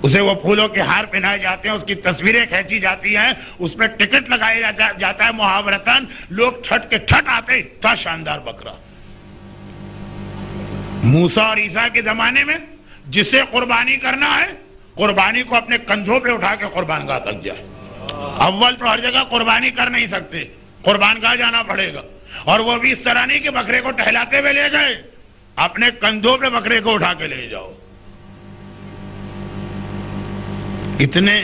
S1: اسے وہ پھولوں کے ہار پہنائے جاتے ہیں، اس کی تصویریں کھینچی جاتی ہیں، اس پہ ٹکٹ لگایا جاتا ہے محاورتاً، لوگ ٹھٹ کے ٹھٹ آتے، اتنا شاندار بکرا۔ موسیٰ اور عیسیٰ کے زمانے میں جسے قربانی کرنا ہے، قربانی کو اپنے کندھوں پہ اٹھا کے قربان گاہ تک جائے۔ اول تو ہر جگہ قربانی کر نہیں سکتے، قربان گاہ جانا پڑے گا، اور وہ بھی اس طرح نہیں کہ بکرے کو ٹہلاتے ہوئے لے گئے، اپنے کندھوں پہ بکرے کو اٹھا کے لے جاؤ۔ اتنے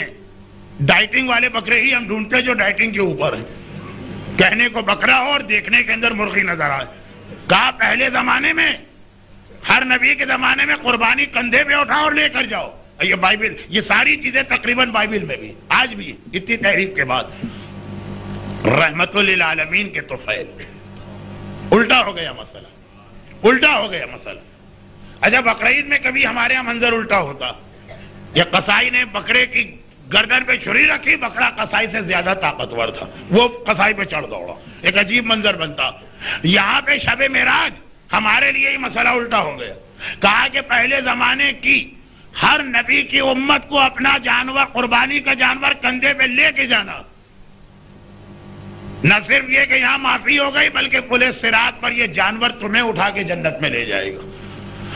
S1: ڈائٹنگ والے بکرے ہی ہم ڈھونڈتے جو ڈائٹنگ کے اوپر ہیں، کہنے کو بکرا ہو اور دیکھنے کے اندر مرغی نظر آئے۔ کہا پہلے زمانے میں، ہر نبی کے زمانے میں قربانی کندھے پہ اٹھاؤ اور لے کر جاؤ۔ یہ بائبل، یہ ساری چیزیں تقریباً بائبل میں بھی آج بھی اتنی تحریف کے بعد رحمت للعالمین کے طفیل۔ الٹا ہو گیا مسئلہ، الٹا ہو گیا مسئلہ۔ اچھا بقرعید میں کبھی ہمارے یہاں منظر الٹا ہوتا، یہ قصائی نے بکرے کی گردن پہ چھری رکھی، بکرا قصائی سے زیادہ طاقتور تھا، وہ قصائی پہ چڑھ دوڑا، ایک عجیب منظر بنتا۔ یہاں پہ شب معراج ہمارے لیے یہ مسئلہ الٹا ہو گیا۔ کہا کہ پہلے زمانے کی ہر نبی کی امت کو اپنا جانور، قربانی کا جانور کندھے پہ لے کے جانا، نہ صرف یہ کہ یہاں معافی ہو گئی بلکہ پلے صراط پر یہ جانور تمہیں اٹھا کے جنت میں لے جائے گا۔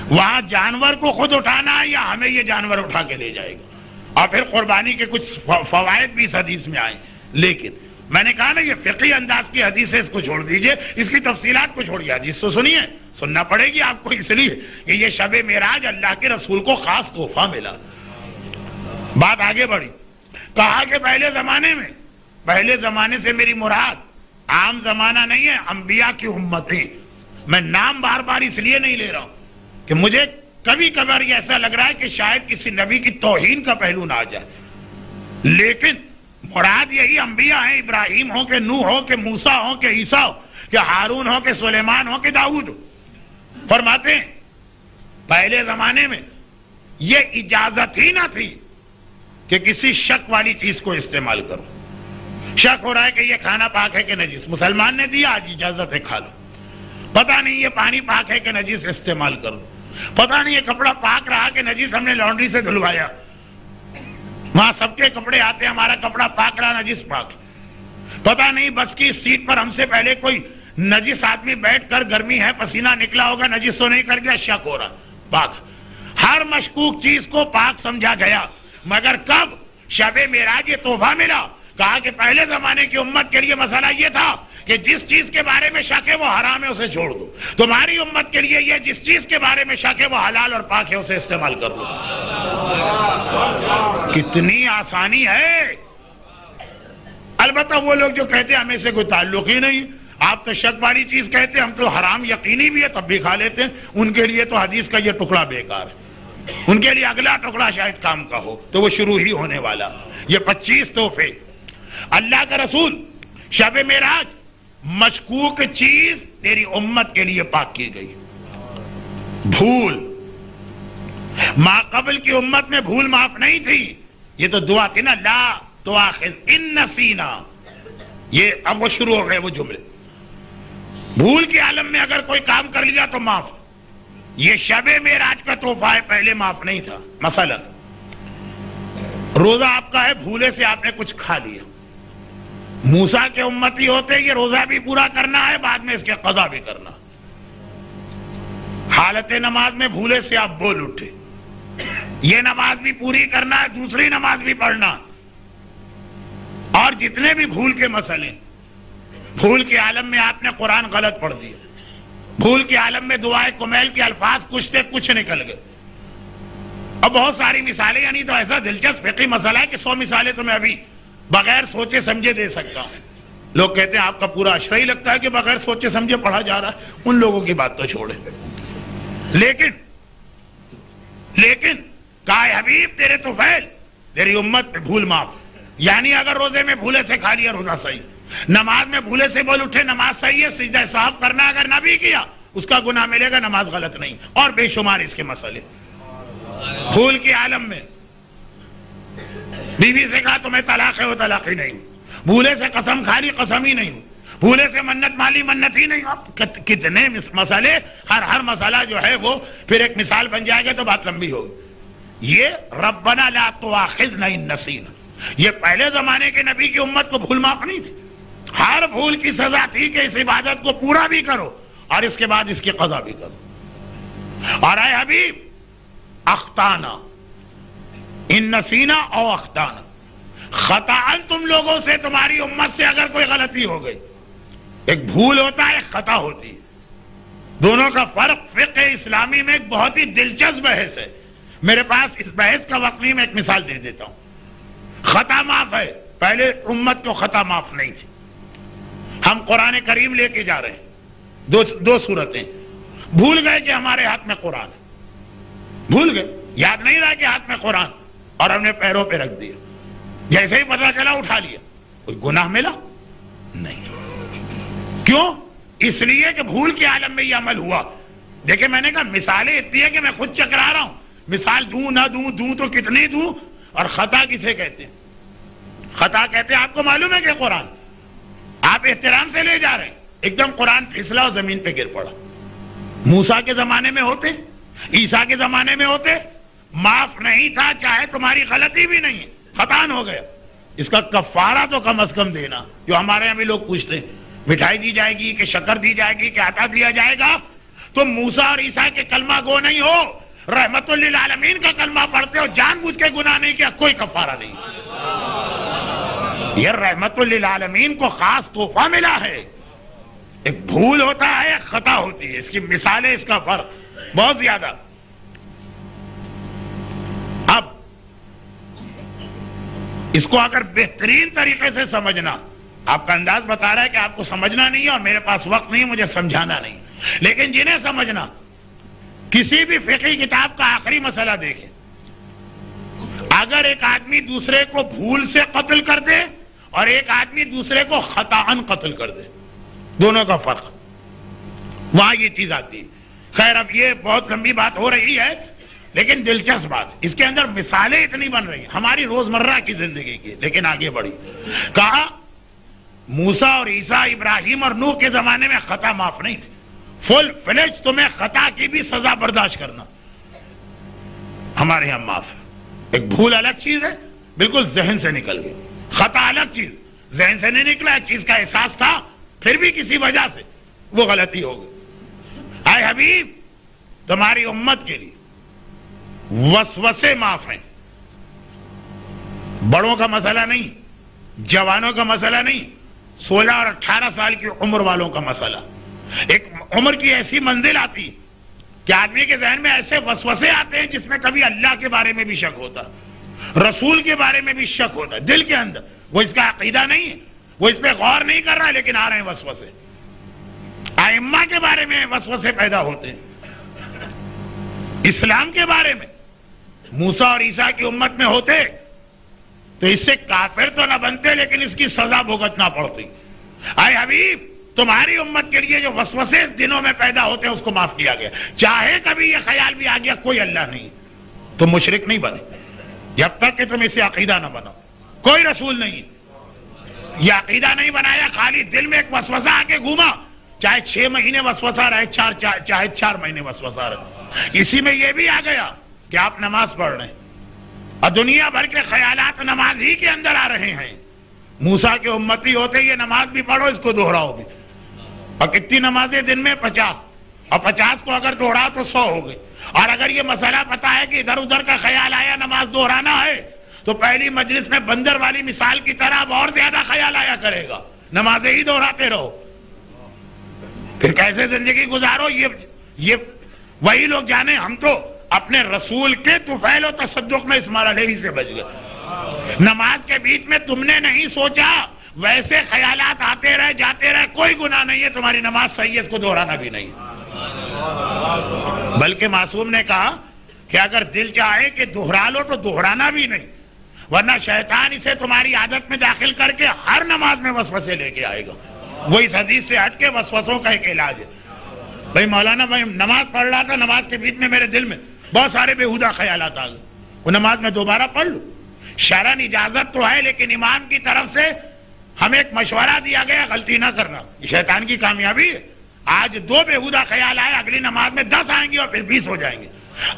S1: وہاں جانور کو خود اٹھانا ہے یا ہمیں یہ جانور اٹھا کے لے جائے گا؟ اور پھر قربانی کے کچھ فوائد بھی اس حدیث میں آئے، لیکن میں نے کہا نا یہ فقہی انداز کی حدیث ہے، اس کو چھوڑ دیجئے، اس کی تفصیلات کو چھوڑیے، حدیث تو سنیے، سننا پڑے گی آپ کو، اس لیے کہ یہ شب معراج اللہ کے رسول کو خاص تحفہ ملا۔ بات آگے بڑھی، کہا کہ پہلے زمانے سے میری مراد عام زمانہ نہیں ہے، انبیاء کی امتیں۔ میں نام بار بار اس لیے نہیں لے رہا ہوں کہ مجھے کبھی کبھار یہ ایسا لگ رہا ہے کہ شاید کسی نبی کی توہین کا پہلو نہ آ جائے، لیکن مراد یہی انبیاء ہیں، ابراہیم ہو کہ نوح ہو کہ موسیٰ ہو کہ عیسیٰ ہو کہ ہارون ہو کہ سلیمان ہو کہ داؤد ہو۔ فرماتے ہیں پہلے زمانے میں یہ اجازت ہی نہ تھی کہ کسی شک والی چیز کو استعمال کرو۔ شک ہو رہا ہے کہ یہ کھانا پاک ہے کہ نجس، مسلمان نے دیا، آج اجازت ہے کھا لو۔ پتہ نہیں یہ پانی پاک ہے کہ نجس، استعمال کرو۔ پتہ نہیں یہ کپڑا پاک رہا کہ نجس، ہم نے لانڈری سے دھلوایا، وہاں سب کے کپڑے آتے ہیں، ہمارا کپڑا پاک رہا نجس پاک۔ پتہ نہیں بس کی سیٹ پر ہم سے پہلے کوئی نجس آدمی بیٹھ کر، گرمی ہے پسینہ نکلا ہوگا، نجس تو نہیں کر گیا، شک ہو رہا، پاک۔ ہر مشکوک چیز کو پاک سمجھا گیا، مگر کب شب معراج یہ تحفہ ملا؟ کہا کہ پہلے زمانے کی امت کے لیے مسئلہ یہ تھا کہ جس چیز کے بارے میں شک ہے وہ حرام ہے، اسے چھوڑ دو۔ تمہاری امت کے لیے یہ جس چیز کے بارے میں شک ہے وہ حلال اور پاک ہے، اسے استعمال کر لو۔ کتنی آسانی ہے۔ البتہ وہ لوگ جو کہتے ہیں ہمیں سے کوئی تعلق ہی نہیں، آپ تو شک والی چیز کہتے ہیں، ہم تو حرام یقینی بھی ہے تب بھی کھا لیتے ہیں، ان کے لیے تو حدیث کا یہ ٹکڑا بیکار ہے، ان کے لیے اگلا ٹکڑا شاید کام کا ہو، تو وہ شروع ہی ہونے والا۔ یہ 25 تحفے اللہ کا رسول، شب معراج، مشکوک چیز تیری امت کے لیے پاک کی گئی۔ بھول، ما قبل کی امت میں بھول معاف نہیں تھی، یہ تو دعا تھی نا، لا تؤاخذ ان نسینا، یہ اب وہ شروع ہو گئے وہ جملے۔ بھول کے عالم میں اگر کوئی کام کر لیا تو معاف، یہ شب معراج کا تحفہ ہے، پہلے معاف نہیں تھا۔ مثلا روزہ آپ کا ہے، بھولے سے آپ نے کچھ کھا لیا، موسیٰ کے امتی ہوتے یہ روزہ بھی پورا کرنا ہے، بعد میں اس کے قضا بھی کرنا۔ حالت نماز میں بھولے سے آپ بول اٹھے، یہ نماز بھی پوری کرنا ہے، دوسری نماز بھی پڑھنا، اور جتنے بھی بھول کے مسئلے، بھول کے عالم میں آپ نے قرآن غلط پڑھ دیا، بھول کے عالم میں دعائے کمیل کے الفاظ کچھ سے کچھ نکل گئے، اور بہت ساری مثالیں، یعنی تو ایسا دلچسپ فقہی مسئلہ ہے کہ 100 مثالیں تو میں ابھی بغیر سوچے سمجھے دے سکتا ہوں۔ لوگ کہتے ہیں آپ کا پورا اشرا ہی لگتا ہے کہ بغیر سوچے سمجھے پڑھا جا رہا ہے، ان لوگوں کی بات تو چھوڑے۔ لیکن کہا حبیب تیرے طفیل، تیری امت میں بھول معاف، یعنی اگر روزے میں بھولے سے کھا لیا روزہ صحیح، نماز میں بھولے سے بول اٹھے نماز صحیح ہے، سجدہ صاحب کرنا اگر نہ بھی کیا اس کا گناہ ملے گا، نماز غلط نہیں، اور بے شمار اس کے مسئلے۔ بھول کے عالم میں بیوی سے کہا تمہیں طلاق ہے، وہ طلاق ہی نہیں، بھولے سے قسم کھا لی، قسم ہی نہیں، بھولے سے منت مالی منت ہی نہیں. اب کتنے مسئلے, ہر مسئلہ جو ہے وہ پھر ایک مثال بن جائے گا تو بات لمبی ہوگی. یہ ربنا لا تؤاخذنا ان نسینا, یہ پہلے زمانے کے نبی کی امت کو بھول معاف نہیں تھی. ہر بھول کی سزا تھی کہ اس عبادت کو پورا بھی کرو اور اس کے بعد اس کی قضا بھی کرو. اور اے حبیب, اخطانا ان نسینا او اخطانا, خطاً تم لوگوں سے, تمہاری امت سے اگر کوئی غلطی ہو گئی, ایک بھول ہوتا ہے, ایک خطا ہوتی ہے. دونوں کا فرق فقہ اسلامی میں ایک بہت ہی دلچسپ بحث ہے. میرے پاس اس بحث کا وقت نہیں, میں ایک مثال دے دیتا ہوں. خطا معاف ہے, پہلے امت کو خطا معاف نہیں تھی. ہم قرآن کریم لے کے جا رہے ہیں, دو صورتیں. بھول گئے کہ ہمارے ہاتھ میں قرآن ہے, بھول گئے, یاد نہیں رہا کہ ہاتھ میں قرآن, اور ہم نے پیروں پہ رکھ دیا. جیسے ہی پتہ چلا اٹھا لیا, کوئی گناہ ملا نہیں. کیوں؟ اس لیے کہ بھول کے عالم میں یہ عمل ہوا. دیکھیں میں نے کہا مثالیں اتنی ہے کہ میں خود چکرا رہا ہوں. مثال دوں نہ دوں تو کتنی دوں. اور خطا کسے کہتے ہیں؟ خطا کہتے ہیں, آپ کو معلوم ہے کہ قرآن آپ احترام سے لے جا رہے ہیں, ایک دم قرآن پھسلا اور زمین پہ گر پڑا. موسیٰ کے زمانے میں ہوتے, عیسیٰ کے زمانے میں ہوتے, معاف نہیں تھا, چاہے تمہاری غلطی بھی نہیں ہے, خطان ہو گیا. اس کا کفارہ تو کم از کم دینا. جو ہمارے یہاں بھی لوگ پوچھتے ہیں مٹھائی دی جائے گی کہ شکر دی جائے گی کہ آٹا دیا جائے گا, تم موسیٰ اور عیسیٰ کے کلمہ گو نہیں ہو, رحمت للعالمین کا کلمہ پڑھتے ہو, جان بوجھ کے گناہ نہیں کیا, کوئی کفارہ نہیں. یہ رحمت للعالمین کو خاص تحفہ ملا ہے. ایک بھول ہوتا ہے, ایک خطا ہوتی ہے. اس کی مثالیں, اس کا فرق بہت زیادہ. اب اس کو اگر بہترین طریقے سے سمجھنا, آپ کا انداز بتا رہا ہے کہ آپ کو سمجھنا نہیں ہے اور میرے پاس وقت نہیں ہے, مجھے سمجھانا نہیں, لیکن جنہیں سمجھنا, کسی بھی فقہی کتاب کا آخری مسئلہ دیکھیں. اگر ایک آدمی دوسرے کو بھول سے قتل کر دے اور ایک آدمی دوسرے کو خطاً قتل کر دے, دونوں کا فرق, وہاں یہ چیز آتی ہے. خیر اب یہ بہت لمبی بات ہو رہی ہے, لیکن دلچسپ بات, اس کے اندر مثالیں اتنی بن رہی ہیں ہماری روزمرہ کی زندگی کی. لیکن آگے بڑھی, کہا موسیٰ اور عیسیٰ, ابراہیم اور نوح کے زمانے میں خطا معاف نہیں تھی. فل فلیج تمہیں خطا کی بھی سزا برداشت کرنا. ہمارے یہاں معاف ہے. ایک بھول الگ چیز ہے, بالکل ذہن سے نکل گئی. خطا الگ چیز, ذہن سے نہیں نکلا, ایک چیز کا احساس تھا, پھر بھی کسی وجہ سے وہ غلطی ہو گئی. اے حبیب, تمہاری امت کے لیے وسوسے معاف ہیں. بڑوں کا مسئلہ نہیں, جوانوں کا مسئلہ نہیں, 16 اور 18 سال کی عمر والوں کا مسئلہ. ایک عمر کی ایسی منزل آتی کہ آدمی کے ذہن میں ایسے وسوسے آتے ہیں جس میں کبھی اللہ کے بارے میں بھی شک ہوتا, رسول کے بارے میں بھی شک ہوتا ہے دل کے اندر. وہ اس کا عقیدہ نہیں ہے, وہ اس پہ غور نہیں کر رہا ہے, لیکن آ رہے ہیں وسوسے. ائمہ کے بارے میں وسوسے پیدا ہوتے ہیں, اسلام کے بارے میں موسیٰ اور عیسیٰ کی امت میں ہوتے تو اس سے کافر تو نہ بنتے, لیکن اس کی سزا بھگتنا پڑتی. اے حبیب, تمہاری امت کے لیے جو وسوسے دنوں میں پیدا ہوتے ہیں اس کو معاف کیا گیا. چاہے کبھی یہ خیال بھی آ گیا کوئی اللہ نہیں, تم مشرک نہیں بنے جب تک کہ تم اسے عقیدہ نہ بناؤ. کوئی رسول نہیں, یہ عقیدہ نہیں بنایا, خالی دل میں ایک وسوسہ آ کے گھوما, چاہے 6 مہینے وسوسہ رہے, چاہے 4 مہینے وسوسہ رہے. اسی میں یہ بھی آ گیا کہ آپ نماز پڑھ رہے ہیں اور دنیا بھر کے خیالات نماز ہی کے اندر آ رہے ہیں. موسیٰ کے امتی ہوتے یہ نماز بھی پڑھو, اس کو دوہراؤ بھی. اور کتنی نمازیں دن میں؟ 50, اور 50 کو اگر دوہراؤ تو 100 ہو گئی. اور اگر یہ مسئلہ پتا ہے کہ ادھر ادھر کا خیال آیا نماز دوہرانا ہے, تو پہلی مجلس میں بندر والی مثال کی طرح اب اور زیادہ خیال آیا کرے گا, نمازیں ہی دوہراتے رہو. پھر کیسے زندگی گزارو یہ وہی لوگ جانے. ہم تو اپنے رسول کے طفیل و تصدق میں اسماعیل علیہ سے بچ گئے. نماز کے بیچ میں تم نے نہیں سوچا, ویسے خیالات آتے رہے جاتے رہے, کوئی گناہ نہیں ہے, تمہاری نماز صحیح ہے, اس کو دہرانا بھی نہیں. بلکہ معصوم نے کہا کہ اگر دل چاہے کہ دہرا لو تو دہرانا بھی نہیں, ورنہ شیطان اسے تمہاری عادت میں داخل کر کے ہر نماز میں وسوسے لے کے آئے گا. وہ اس حدیث سے ہٹ کے وسوسوں کا ایک علاج ہے. بھائی مولانا, میں نماز پڑھ رہا تھا, نماز کے بیچ میں میرے دل میں بہت سارے بےہودہ خیالات آ گئے, وہ نماز میں دوبارہ پڑھ لو. شرعاً اجازت تو ہے, لیکن امام کی طرف سے ہمیں ایک مشورہ دیا گیا غلطی نہ کرنا، یہ شیطان کی کامیابی ہے۔ آج 2 بےہودہ خیال آئے، اگلی نماز میں 10 آئیں گے اور پھر 20 ہو جائیں گے۔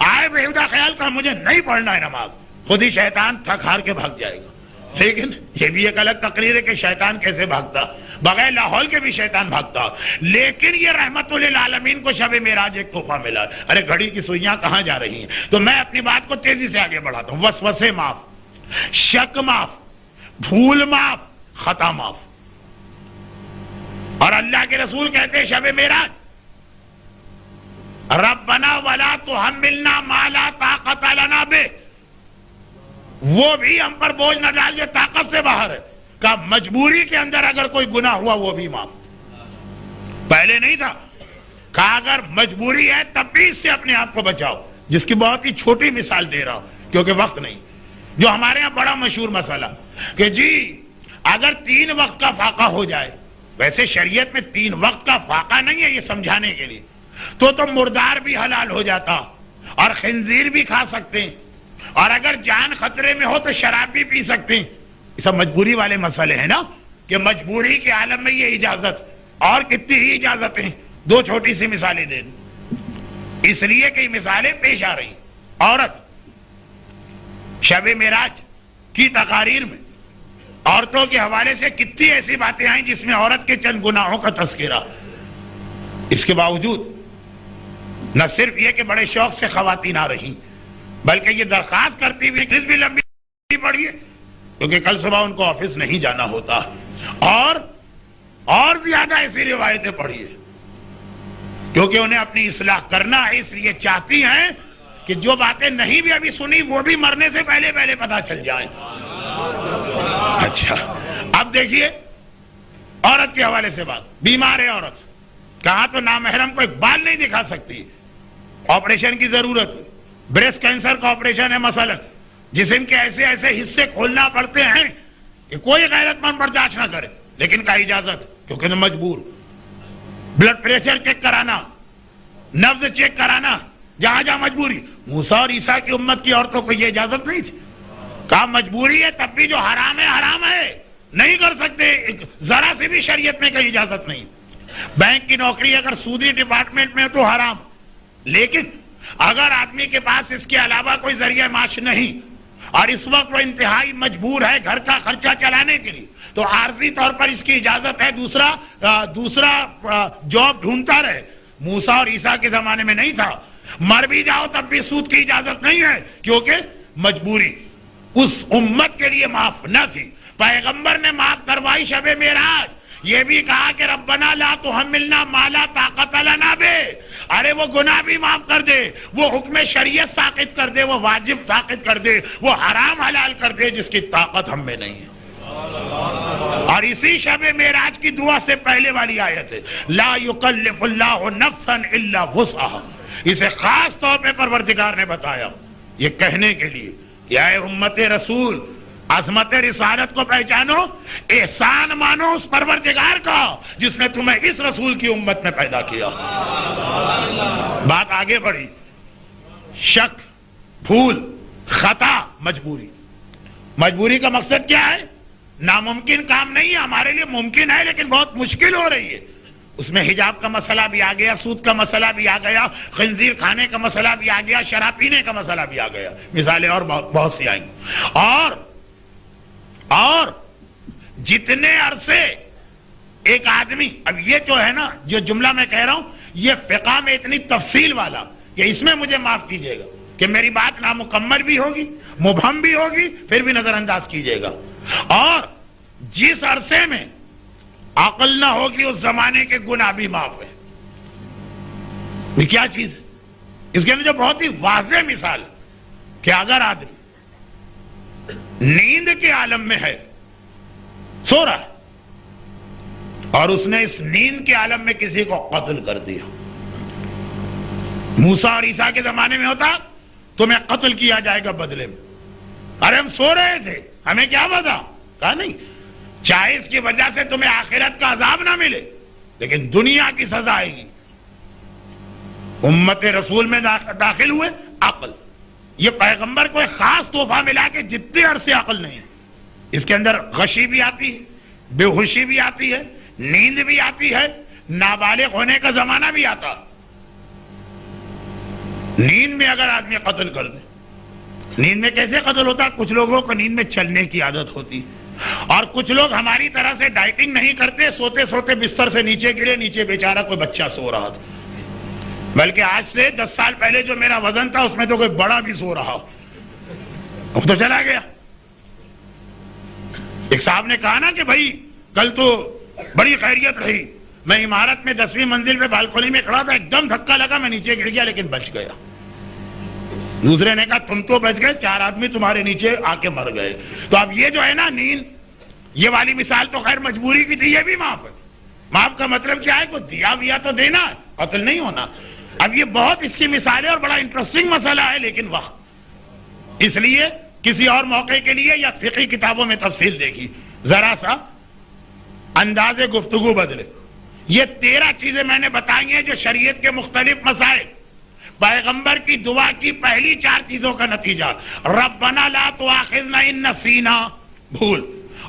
S1: آئے بےہودہ خیال کا مجھے نہیں پڑھنا ہے نماز، خود ہی شیطان تھک ہار کے بھاگ جائے گا۔ لیکن یہ بھی ایک الگ تقریر ہے کہ شیطان کیسے بھاگتا، بغیر لاہور کے بھی شیطان بھاگتا۔ لیکن یہ رحمت للعالمین کو شب معراج ایک تحفہ ملا۔ ارے گھڑی کی سوئیاں کہاں جا رہی ہیں؟ تو میں اپنی بات کو تیزی سے آگے بڑھاتا ہوں۔ وسوسے معاف، شک معاف، بھول معاف، خطا معاف۔ اور اللہ کے رسول کہتے ہیں شب معراج ربنا ولا تحملنا ما لا طاقت لنا بہ، وہ بھی ہم پر بوجھ نہ ڈال جو طاقت سے باہر ہے۔ کہ مجبوری کے اندر اگر کوئی گناہ ہوا وہ بھی معاف، پہلے نہیں تھا۔ کہا اگر مجبوری ہے تب بھی اس سے اپنے آپ کو بچاؤ، جس کی بہت ہی چھوٹی مثال دے رہا ہوں کیونکہ وقت نہیں۔ جو ہمارے ہاں بڑا مشہور مسئلہ کہ جی اگر 3 وقت کا فاقہ ہو جائے، ویسے شریعت میں 3 وقت کا فاقہ نہیں ہے، یہ سمجھانے کے لیے، تو مردار بھی حلال ہو جاتا اور خنزیر بھی کھا سکتے ہیں، اور اگر جان خطرے میں ہو تو شراب بھی پی سکتے ہیں۔ یہ سب مجبوری والے مسئلے ہیں نا، کہ مجبوری کے عالم میں یہ اجازت، اور کتنی ہی اجازتیں۔ 2 چھوٹی سی مثالیں دے دیں، اس لیے کئی مثالیں پیش آ رہی۔ عورت، شب معراج کی تقاریر میں عورتوں کے حوالے سے کتنی ایسی باتیں آئیں جس میں عورت کے چند گناہوں کا تذکرہ۔ اس کے باوجود نہ صرف یہ کہ بڑے شوق سے خواتین آ رہی، بلکہ یہ درخواست کرتی ہوئی بھی لمبی پڑی ہے کیونکہ کل صبح ان کو آفس نہیں جانا ہوتا، اور زیادہ ایسی روایتیں پڑھی ہے کیونکہ انہیں اپنی اصلاح کرنا ہے، اس لیے چاہتی ہیں کہ جو باتیں نہیں بھی ابھی سنی وہ بھی مرنے سے پہلے پتہ چل جائیں۔ اچھا اب دیکھیے عورت کے حوالے سے بات، بیمار ہے عورت، کہاں تو نامحرم کو ایک بال نہیں دکھا سکتی، آپریشن کی ضرورت ہے، بریسٹ کینسر کا آپریشن ہے مثلا، جسم کے ایسے ایسے حصے کھولنا پڑتے ہیں کہ کوئی غیرت مند برداشت نہ کرے، لیکن کا اجازت کیونکہ مجبور۔ بلڈ پریشر چیک کرانا، نبض چیک کرانا، جہاں جہاں مجبوری۔ موسیٰ اور عیسیٰ کی امت کی عورتوں کو یہ اجازت نہیں تھی، کہا مجبوری ہے تب بھی جو حرام ہے نہیں کر سکتے، ذرا سے بھی شریعت میں کوئی اجازت نہیں۔ بینک کی نوکری اگر سودی ڈپارٹمنٹ میں تو حرام، لیکن اگر آدمی کے پاس اس کے علاوہ کوئی ذریعہ معاش نہیں اور اس وقت وہ انتہائی مجبور ہے گھر کا خرچہ چلانے کے لیے، تو عارضی طور پر اس کی اجازت ہے دوسرا جاب ڈھونڈتا رہے۔ موسیٰ اور عیسیٰ کے زمانے میں نہیں تھا، مر بھی جاؤ تب بھی سود کی اجازت نہیں ہے کیونکہ مجبوری اس امت کے لیے معاف نہ تھی۔ پیغمبر نے معاف کروائی شب معراج، یہ بھی کہا کہ ربنا لا تحملنا ما لا طاقت لنا بہ، ارے وہ گناہ بھی معاف کر دے، وہ حکم شریعت ساقط کر دے، وہ واجب ساقط کر دے، وہ حرام حلال کر دے جس کی طاقت ہم میں نہیں ہے۔ اور اسی شب معراج کی دعا سے پہلے والی آیت ہے لا یکلف اللہ نفسا الا وسعها، اسے خاص طور پہ پروردگار نے بتایا یہ کہنے کے لیے کہ اے امت رسول، عظمت رسالت کو پہچانو، احسان مانو اس پروردگار کا جس نے تمہیں اس رسول کی امت میں پیدا کیا۔ بات آگے بڑھی، شک، بھول، خطا، مجبوری کا مقصد کیا ہے؟ ناممکن کام نہیں ہے، ہمارے لیے ممکن ہے لیکن بہت مشکل ہو رہی ہے۔ اس میں حجاب کا مسئلہ بھی آ گیا، سود کا مسئلہ بھی آ گیا، خنزیر کھانے کا مسئلہ بھی آ گیا، شراب پینے کا مسئلہ بھی آ گیا، مثالیں اور بہت سی آئیں گی۔ اور جتنے عرصے ایک آدمی، اب یہ جو ہے نا جو جملہ میں کہہ رہا ہوں یہ فقہ میں اتنی تفصیل والا کہ اس میں مجھے معاف کیجئے گا کہ میری بات نامکمل بھی ہوگی، مبہم بھی ہوگی، پھر بھی نظر انداز کیجئے گا۔ اور جس عرصے میں عقل نہ ہوگی اس زمانے کے گناہ بھی معاف ہے۔ یہ کیا چیز ہے؟ اس کے اندر جو بہت ہی واضح مثال کہ اگر آدمی نیند کے عالم میں ہے، سو رہا ہے، اور اس نے اس نیند کے عالم میں کسی کو قتل کر دیا، موسیٰ اور عیسیٰ کے زمانے میں ہوتا تمہیں قتل کیا جائے گا بدلے میں، ارے ہم سو رہے تھے ہمیں کیا پتا، کہا نہیں، چاہے اس کی وجہ سے تمہیں آخرت کا عذاب نہ ملے لیکن دنیا کی سزا آئے گی۔ امت رسول میں داخل ہوئے عقل، یہ پیغمبر کو ایک خاص تحفہ ملا کہ جتنے عرصے عقل نہیں، اس کے اندر غشی بھی آتی ہے، بے ہوشی بھی آتی ہے، نیند بھی آتی ہے، نابالغ ہونے کا زمانہ بھی آتا. نیند میں اگر آدمی قتل کر دے، نیند میں کیسے قتل ہوتا؟ کچھ لوگوں کو نیند میں چلنے کی عادت ہوتی، اور کچھ لوگ ہماری طرح سے ڈائٹنگ نہیں کرتے، سوتے سوتے بستر سے نیچے گرے، نیچے بیچارہ کوئی بچہ سو رہا تھا. بلکہ آج سے 10 سال پہلے جو میرا وزن تھا اس میں تو کوئی بڑا بھی سو رہا، وہ تو چلا گیا. ایک صاحب نے کہا نا کہ بھائی کل تو بڑی خیریت رہی، میں عمارت میں 10ویں منزل پہ بالکونی میں کھڑا تھا، ایک دم دھکا لگا، میں نیچے گر گیا لیکن بچ گیا. دوسرے نے کہا تم تو بچ گئے، 4 آدمی تمہارے نیچے آ کے مر گئے. تو اب یہ جو ہے نا نیند، یہ والی مثال تو خیر مجبوری کی تھی، یہ بھی معاف ہے. معاف کا مطلب کیا ہے؟ کوئی دیا ویا تو دینا ہے، قتل نہیں ہونا. اب یہ بہت اس کی مثال ہے اور بڑا انٹرسٹنگ مسئلہ ہے، لیکن وقت، اس لیے کسی اور موقع کے لیے یا فقہی کتابوں میں تفصیل دیکھی. ذرا سا انداز گفتگو بدلے. یہ 13 چیزیں میں نے بتائی ہیں جو شریعت کے مختلف مسائل، پیغمبر کی دعا کی پہلی 4 چیزوں کا نتیجہ. ربنا لا تؤاخذنا ان نسینا، بھول،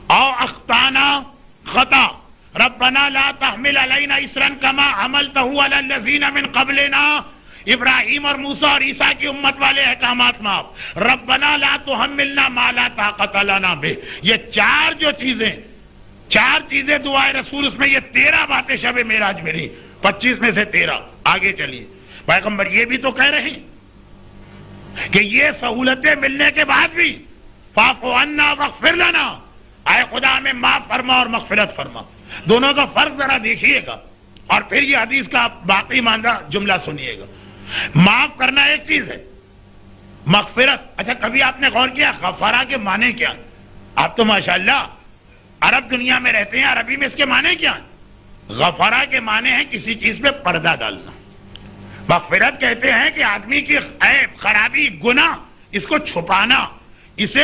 S1: او اخطانا، خطا. ربنا لا تحمل علینا اسرا کما حملته علی الذین من قبلنا. ابراہیم اور موسیٰ اور عیسیٰ کی امت والے احکامات معاف. ربنا لا تحملنا ما لا طاقت لنا بہ. یہ 4 چیزیں دعائے رسول، اس میں یہ 13 باتیں شب معراج میں لی. 25 میں سے 13. آگے چلیے. پیغمبر یہ بھی تو کہہ رہے ہیں کہ یہ سہولتیں ملنے کے بعد بھی فاعف عنا واغفر لنا، اے خدا ہمیں معاف فرما اور مغفرت فرما. دونوں کا فرق ذرا دیکھیے گا اور پھر یہ حدیث کا باقی ماندہ جملہ سنیے گا. معاف کرنا ایک چیز ہے، مغفرت. اچھا کبھی آپ نے غور کیا غفارہ کے معنی کیا؟ آپ تو ماشاءاللہ عرب دنیا میں رہتے ہیں، عربی میں اس کے معنی کیا ہیں؟ غفارہ کے معنی ہے کسی چیز پہ پردہ ڈالنا. مغفرت کہتے ہیں کہ آدمی کی عیب، خرابی، گناہ، اس کو چھپانا، اس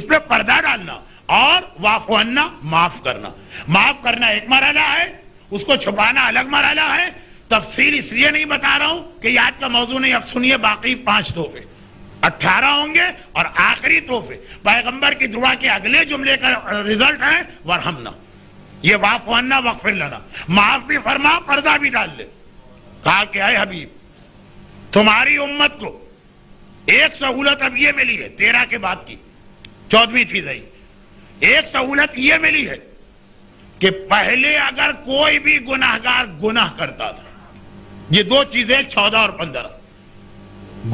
S1: پہ پردہ ڈالنا. اور واعف عنا، معاف کرنا. معاف کرنا ایک مرحلہ ہے، اس کو چھپانا الگ مرحلہ ہے. تفصیل اس لیے نہیں بتا رہا ہوں کہ یہ آج کا موضوع نہیں، اب سنیے باقی 5 تحفے. 18 ہوں گے اور آخری تحفے پیغمبر کی دعا کے اگلے جملے کا رزلٹ ہے ورحمنا. یہ واعف عنا واغفر لنا، معاف بھی فرما، پردہ بھی ڈال لے. کہا کہ اے حبیب تمہاری امت کو ایک سہولت اب یہ ملی ہے، 13 کے بعد کی 14ویں چیز ہے. ایک سہولت یہ ملی ہے کہ پہلے اگر کوئی بھی گناہگار گناہ کرتا تھا، یہ 2 چیزیں 14 اور 15،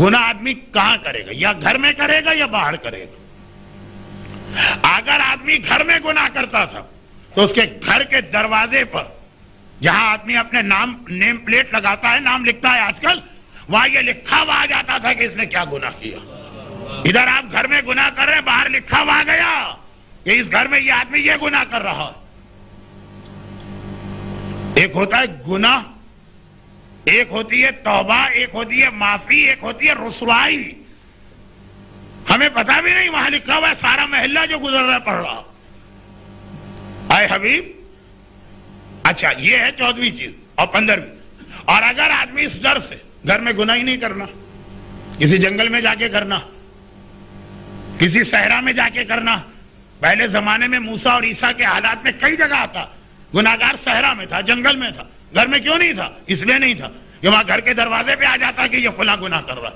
S1: گناہ آدمی کہاں کرے گا؟ یا گھر میں کرے گا یا باہر کرے گا. اگر آدمی گھر میں گناہ کرتا تھا تو اس کے گھر کے دروازے پر، جہاں آدمی اپنے نیم پلیٹ لگاتا ہے، نام لکھتا ہے آج کل، وہاں یہ لکھا ہوا آ جاتا تھا کہ اس نے کیا گناہ کیا. ادھر آپ گھر میں گناہ کر رہے، باہر لکھا ہوا آ گیا کہ اس گھر میں یہ آدمی یہ گناہ کر رہا. ایک ہوتا ہے گناہ، ایک ہوتی ہے توبہ، ایک ہوتی ہے معافی، ایک ہوتی ہے رسوائی. ہمیں پتہ بھی نہیں، وہاں لکھا ہوا ہے سارا محلہ جو گزر رہا پڑھ رہا. اے حبیب، اچھا یہ ہے 14ویں چیز. اور 15ویں، اور اگر آدمی اس ڈر سے گھر میں گناہ ہی نہیں کرنا، کسی جنگل میں جا کے کرنا، کسی صحرا میں جا کے کرنا. پہلے زمانے میں موسیٰ اور عیسیٰ کے حالات میں کئی جگہ آتا گناہگار صحرا میں تھا، جنگل میں تھا. گھر میں کیوں نہیں تھا؟ اس لیے نہیں تھا کہ وہاں گھر کے دروازے پہ آ جاتا کہ یہ فلاں گناہ کر رہا.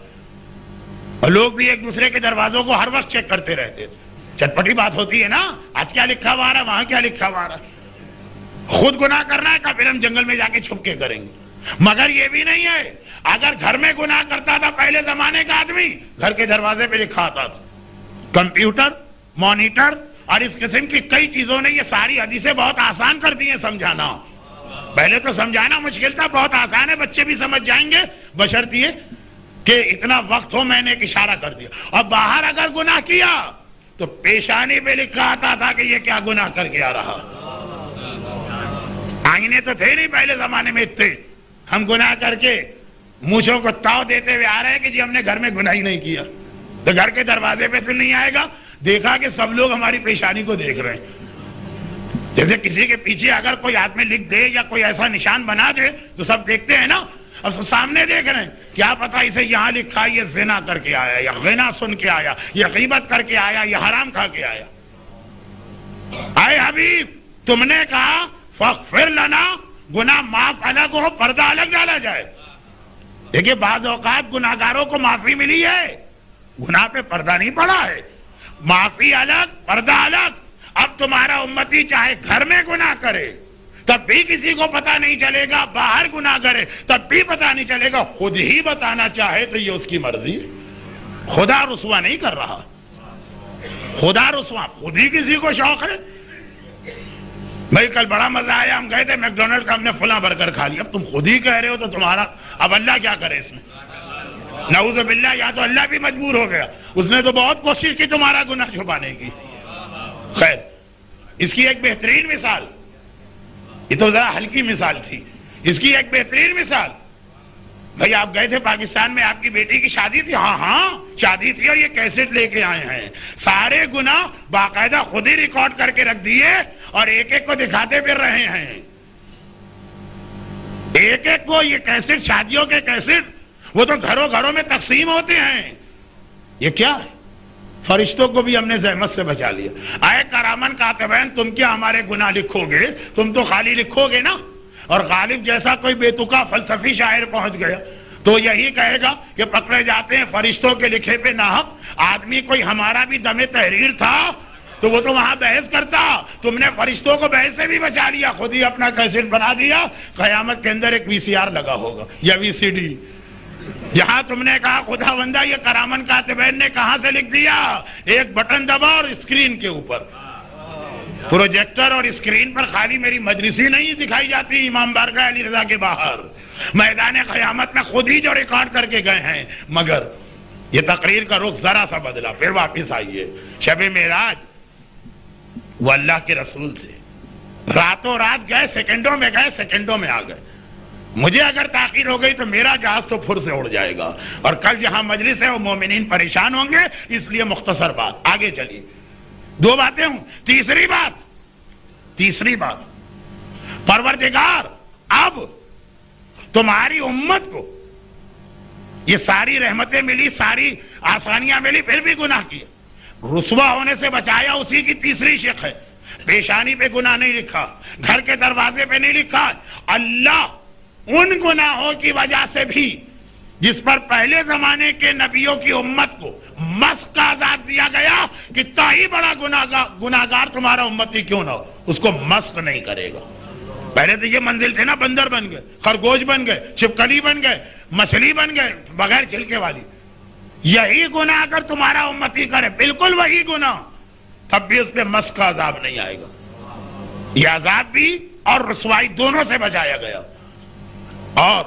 S1: اور لوگ بھی ایک دوسرے کے دروازوں کو ہر وقت چیک کرتے رہتے تھے. چٹپٹی بات ہوتی ہے نا، آج کیا لکھا ہوا آ رہا ہے، وہاں کیا لکھا ہوا آ رہا ہے. خود گناہ کرنا ہے کہ پھر ہم جنگل میں جا کے چھپ کے کریں گے. مگر یہ بھی نہیں ہے، اگر گھر میں گناہ کرتا تھا پہلے زمانے کا آدمی، گھر کے دروازے پہ لکھا آتا تھا. کمپیوٹر، مانیٹر اور اس قسم کی کئی چیزوں نے یہ ساری حدیثیں بہت آسان کر دی ہیں سمجھانا. پہلے تو سمجھانا مشکل تھا، بہت آسان ہے، بچے بھی سمجھ جائیں گے بشرط یہ کہ اتنا وقت ہو. میں نے ایک اشارہ کر دیا. اور باہر اگر گناہ کیا تو پیشانی پہ لکھا آتا تھا کہ یہ کیا گناہ کر کے آ رہا. آئینے تو تھے نہیں پہلے زمانے میں اتنے. ہم گناہ کر کے مونچھوں کو تاؤ دیتے ہوئے آ رہے ہیں کہ جی ہم نے گھر میں گناہ ہی نہیں کیا. تو گھر کے دروازے پہ تو نہیں آئے گا. دیکھا کہ سب لوگ ہماری پیشانی کو دیکھ رہے ہیں. جیسے کسی کے پیچھے اگر کوئی آدمی لکھ دے یا کوئی ایسا نشان بنا دے تو سب دیکھتے ہیں نا. اب سب سامنے دیکھ رہے ہیں، کیا پتا اسے یہاں لکھا یہ زنا کر کے آیا، یا غنا سن کے آیا، یا غیبت کر کے آیا، یا حرام کھا کے آیا. اے حبیب تم نے کہا فاغفر لنا، گناہ معاف الگ ہو، پردہ الگ ڈالا جائے. دیکھیں بعض اوقات گناہگاروں کو معافی ملی ہے، گناہ پہ پردہ نہیں پڑا ہے. معافی الگ، پردہ الگ. اب تمہارا امتی چاہے گھر میں گناہ کرے تب بھی کسی کو پتہ نہیں چلے گا، باہر گناہ کرے تب بھی پتہ نہیں چلے گا. خود ہی بتانا چاہے تو یہ اس کی مرضی ہے. خدا رسوا نہیں کر رہا. خدا رسوا خود ہی کسی کو شوق ہے. بھائی کل بڑا مزہ آیا، ہم گئے تھے میک ڈونلڈ کا، ہم نے فلاں برگر کھا لیا. اب تم خود ہی کہہ رہے ہو تو تمہارا اب اللہ کیا کرے اس میں؟ نعوذ باللہ، یا تو اللہ بھی مجبور ہو گیا، اس نے تو بہت کوشش کی تمہارا گناہ چھپانے کی. خیر، اس کی ایک بہترین مثال، یہ تو ذرا ہلکی مثال تھی، اس کی ایک بہترین مثال. بھائی آپ گئے تھے پاکستان میں، آپ کی بیٹی کی شادی تھی. ہاں شادی تھی، اور یہ کیسٹ لے کے آئے ہیں، سارے گناہ باقاعدہ خود ہی ریکارڈ کر کے رکھ دیے اور ایک ایک کو دکھاتے پھر رہے ہیں. ایک ایک کو یہ کیسٹ، شادیوں کے کیسٹ، وہ تو گھروں گھروں میں تقسیم ہوتے ہیں. یہ کیا ہے؟ فرشتوں کو بھی ہم نے زحمت سے بچا لیا. آئے کرامن کاتبین، تم کیا ہمارے گناہ لکھو گے؟ تم تو خالی لکھو گے نا. اور غالب جیسا کوئی بے تکا فلسفی شاعر پہنچ گیا تو یہی کہے گا کہ پکڑے جاتے ہیں فرشتوں کے لکھے پہ ناحق. آدمی کوئی ہمارا بھی دم تحریر تھا تو وہ تو وہاں بحث کرتا. تم نے فرشتوں کو بحث سے بھی بچا لیا، خود ہی اپنا کیسٹ بنا دیا. قیامت کے اندر ایک VCR لگا ہوگا یا VCD. یہاں تم نے کہا خدا بندہ یہ کرامن کاتبین نے کہاں سے لکھ دیا؟ ایک بٹن دبا اور اسکرین کے اوپر، پروجیکٹر اور اسکرین پر خالی میری مجلسی نہیں دکھائی جاتی امام بارگاہ علی رضا کے باہر، میدان قیامت میں خود ہی جو ریکارڈ کر کے گئے ہیں. مگر یہ تقریر کا رخ ذرا سا بدلا. پھر واپس آئیے. شب معراج وہ اللہ کے رسول تھے، راتوں رات گئے، سیکنڈوں میں گئے، سیکنڈوں میں آ گئے. مجھے اگر تاخیر ہو گئی تو میرا جہاز تو پھر سے اڑ جائے گا، اور کل جہاں مجلس ہے وہ مومنین پریشان ہوں گے. اس لیے مختصر بات، آگے چلیے. 2 باتیں ہوں. تیسری بات، پروردگار اب تمہاری امت کو یہ ساری رحمتیں ملی، ساری آسانیاں ملی، پھر بھی گناہ کیا. رسوا ہونے سے بچایا، اسی کی تیسری شق ہے. پیشانی پہ گناہ نہیں لکھا، گھر کے دروازے پہ نہیں لکھا. اللہ ان گناہوں کی وجہ سے بھی جس پر پہلے زمانے کے نبیوں کی امت کو مسخ کا عذاب دیا گیا، کتنا ہی بڑا گناہگار تمہارا امتی کیوں نہ ہو، اس کو مسخ نہیں کرے گا. پہلے تو یہ منزل تھے نا، بندر بن گئے، خرگوش بن گئے، چھپکلی بن گئے، مچھلی بن گئے بغیر چھلکے والی. یہی گناہ اگر تمہارا امتی کرے، بالکل وہی گناہ، تب بھی اس پہ مسخ کا عذاب نہیں آئے گا. یہ عذاب بھی اور رسوائی دونوں سے بچایا گیا. اور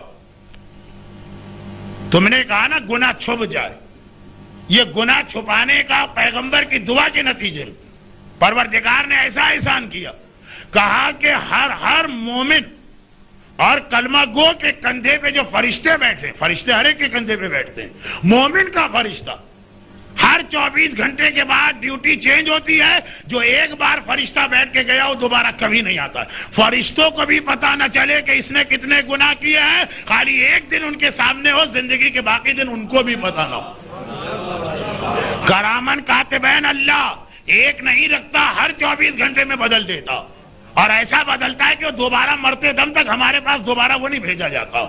S1: تم نے کہا نا گناہ چھپ جائے، یہ گناہ چھپانے کا پیغمبر کی دعا کے نتیجے میں پروردگار نے ایسا احسان کیا، کہا کہ ہر مومن اور کلمہ گو کے کندھے پہ جو فرشتے بیٹھے، فرشتے ہر ایک کے کندھے پہ بیٹھتے ہیں، مومن کا فرشتہ ہر 24 گھنٹے کے بعد ڈیوٹی چینج ہوتی ہے. جو ایک بار فرشتہ بیٹھ کے گیا وہ دوبارہ کبھی نہیں آتا. فرشتوں کو بھی پتا نہ چلے کہ اس نے کتنے گناہ کیے ہیں، خالی ایک دن ان کے سامنے ہو، زندگی کے باقی دن ان کو بھی پتا نہ ہو. کرامن کاتبین اللہ ایک نہیں رکھتا، ہر 24 گھنٹے میں بدل دیتا، اور ایسا بدلتا ہے کہ وہ دوبارہ مرتے دم تک ہمارے پاس دوبارہ وہ نہیں بھیجا جاتا.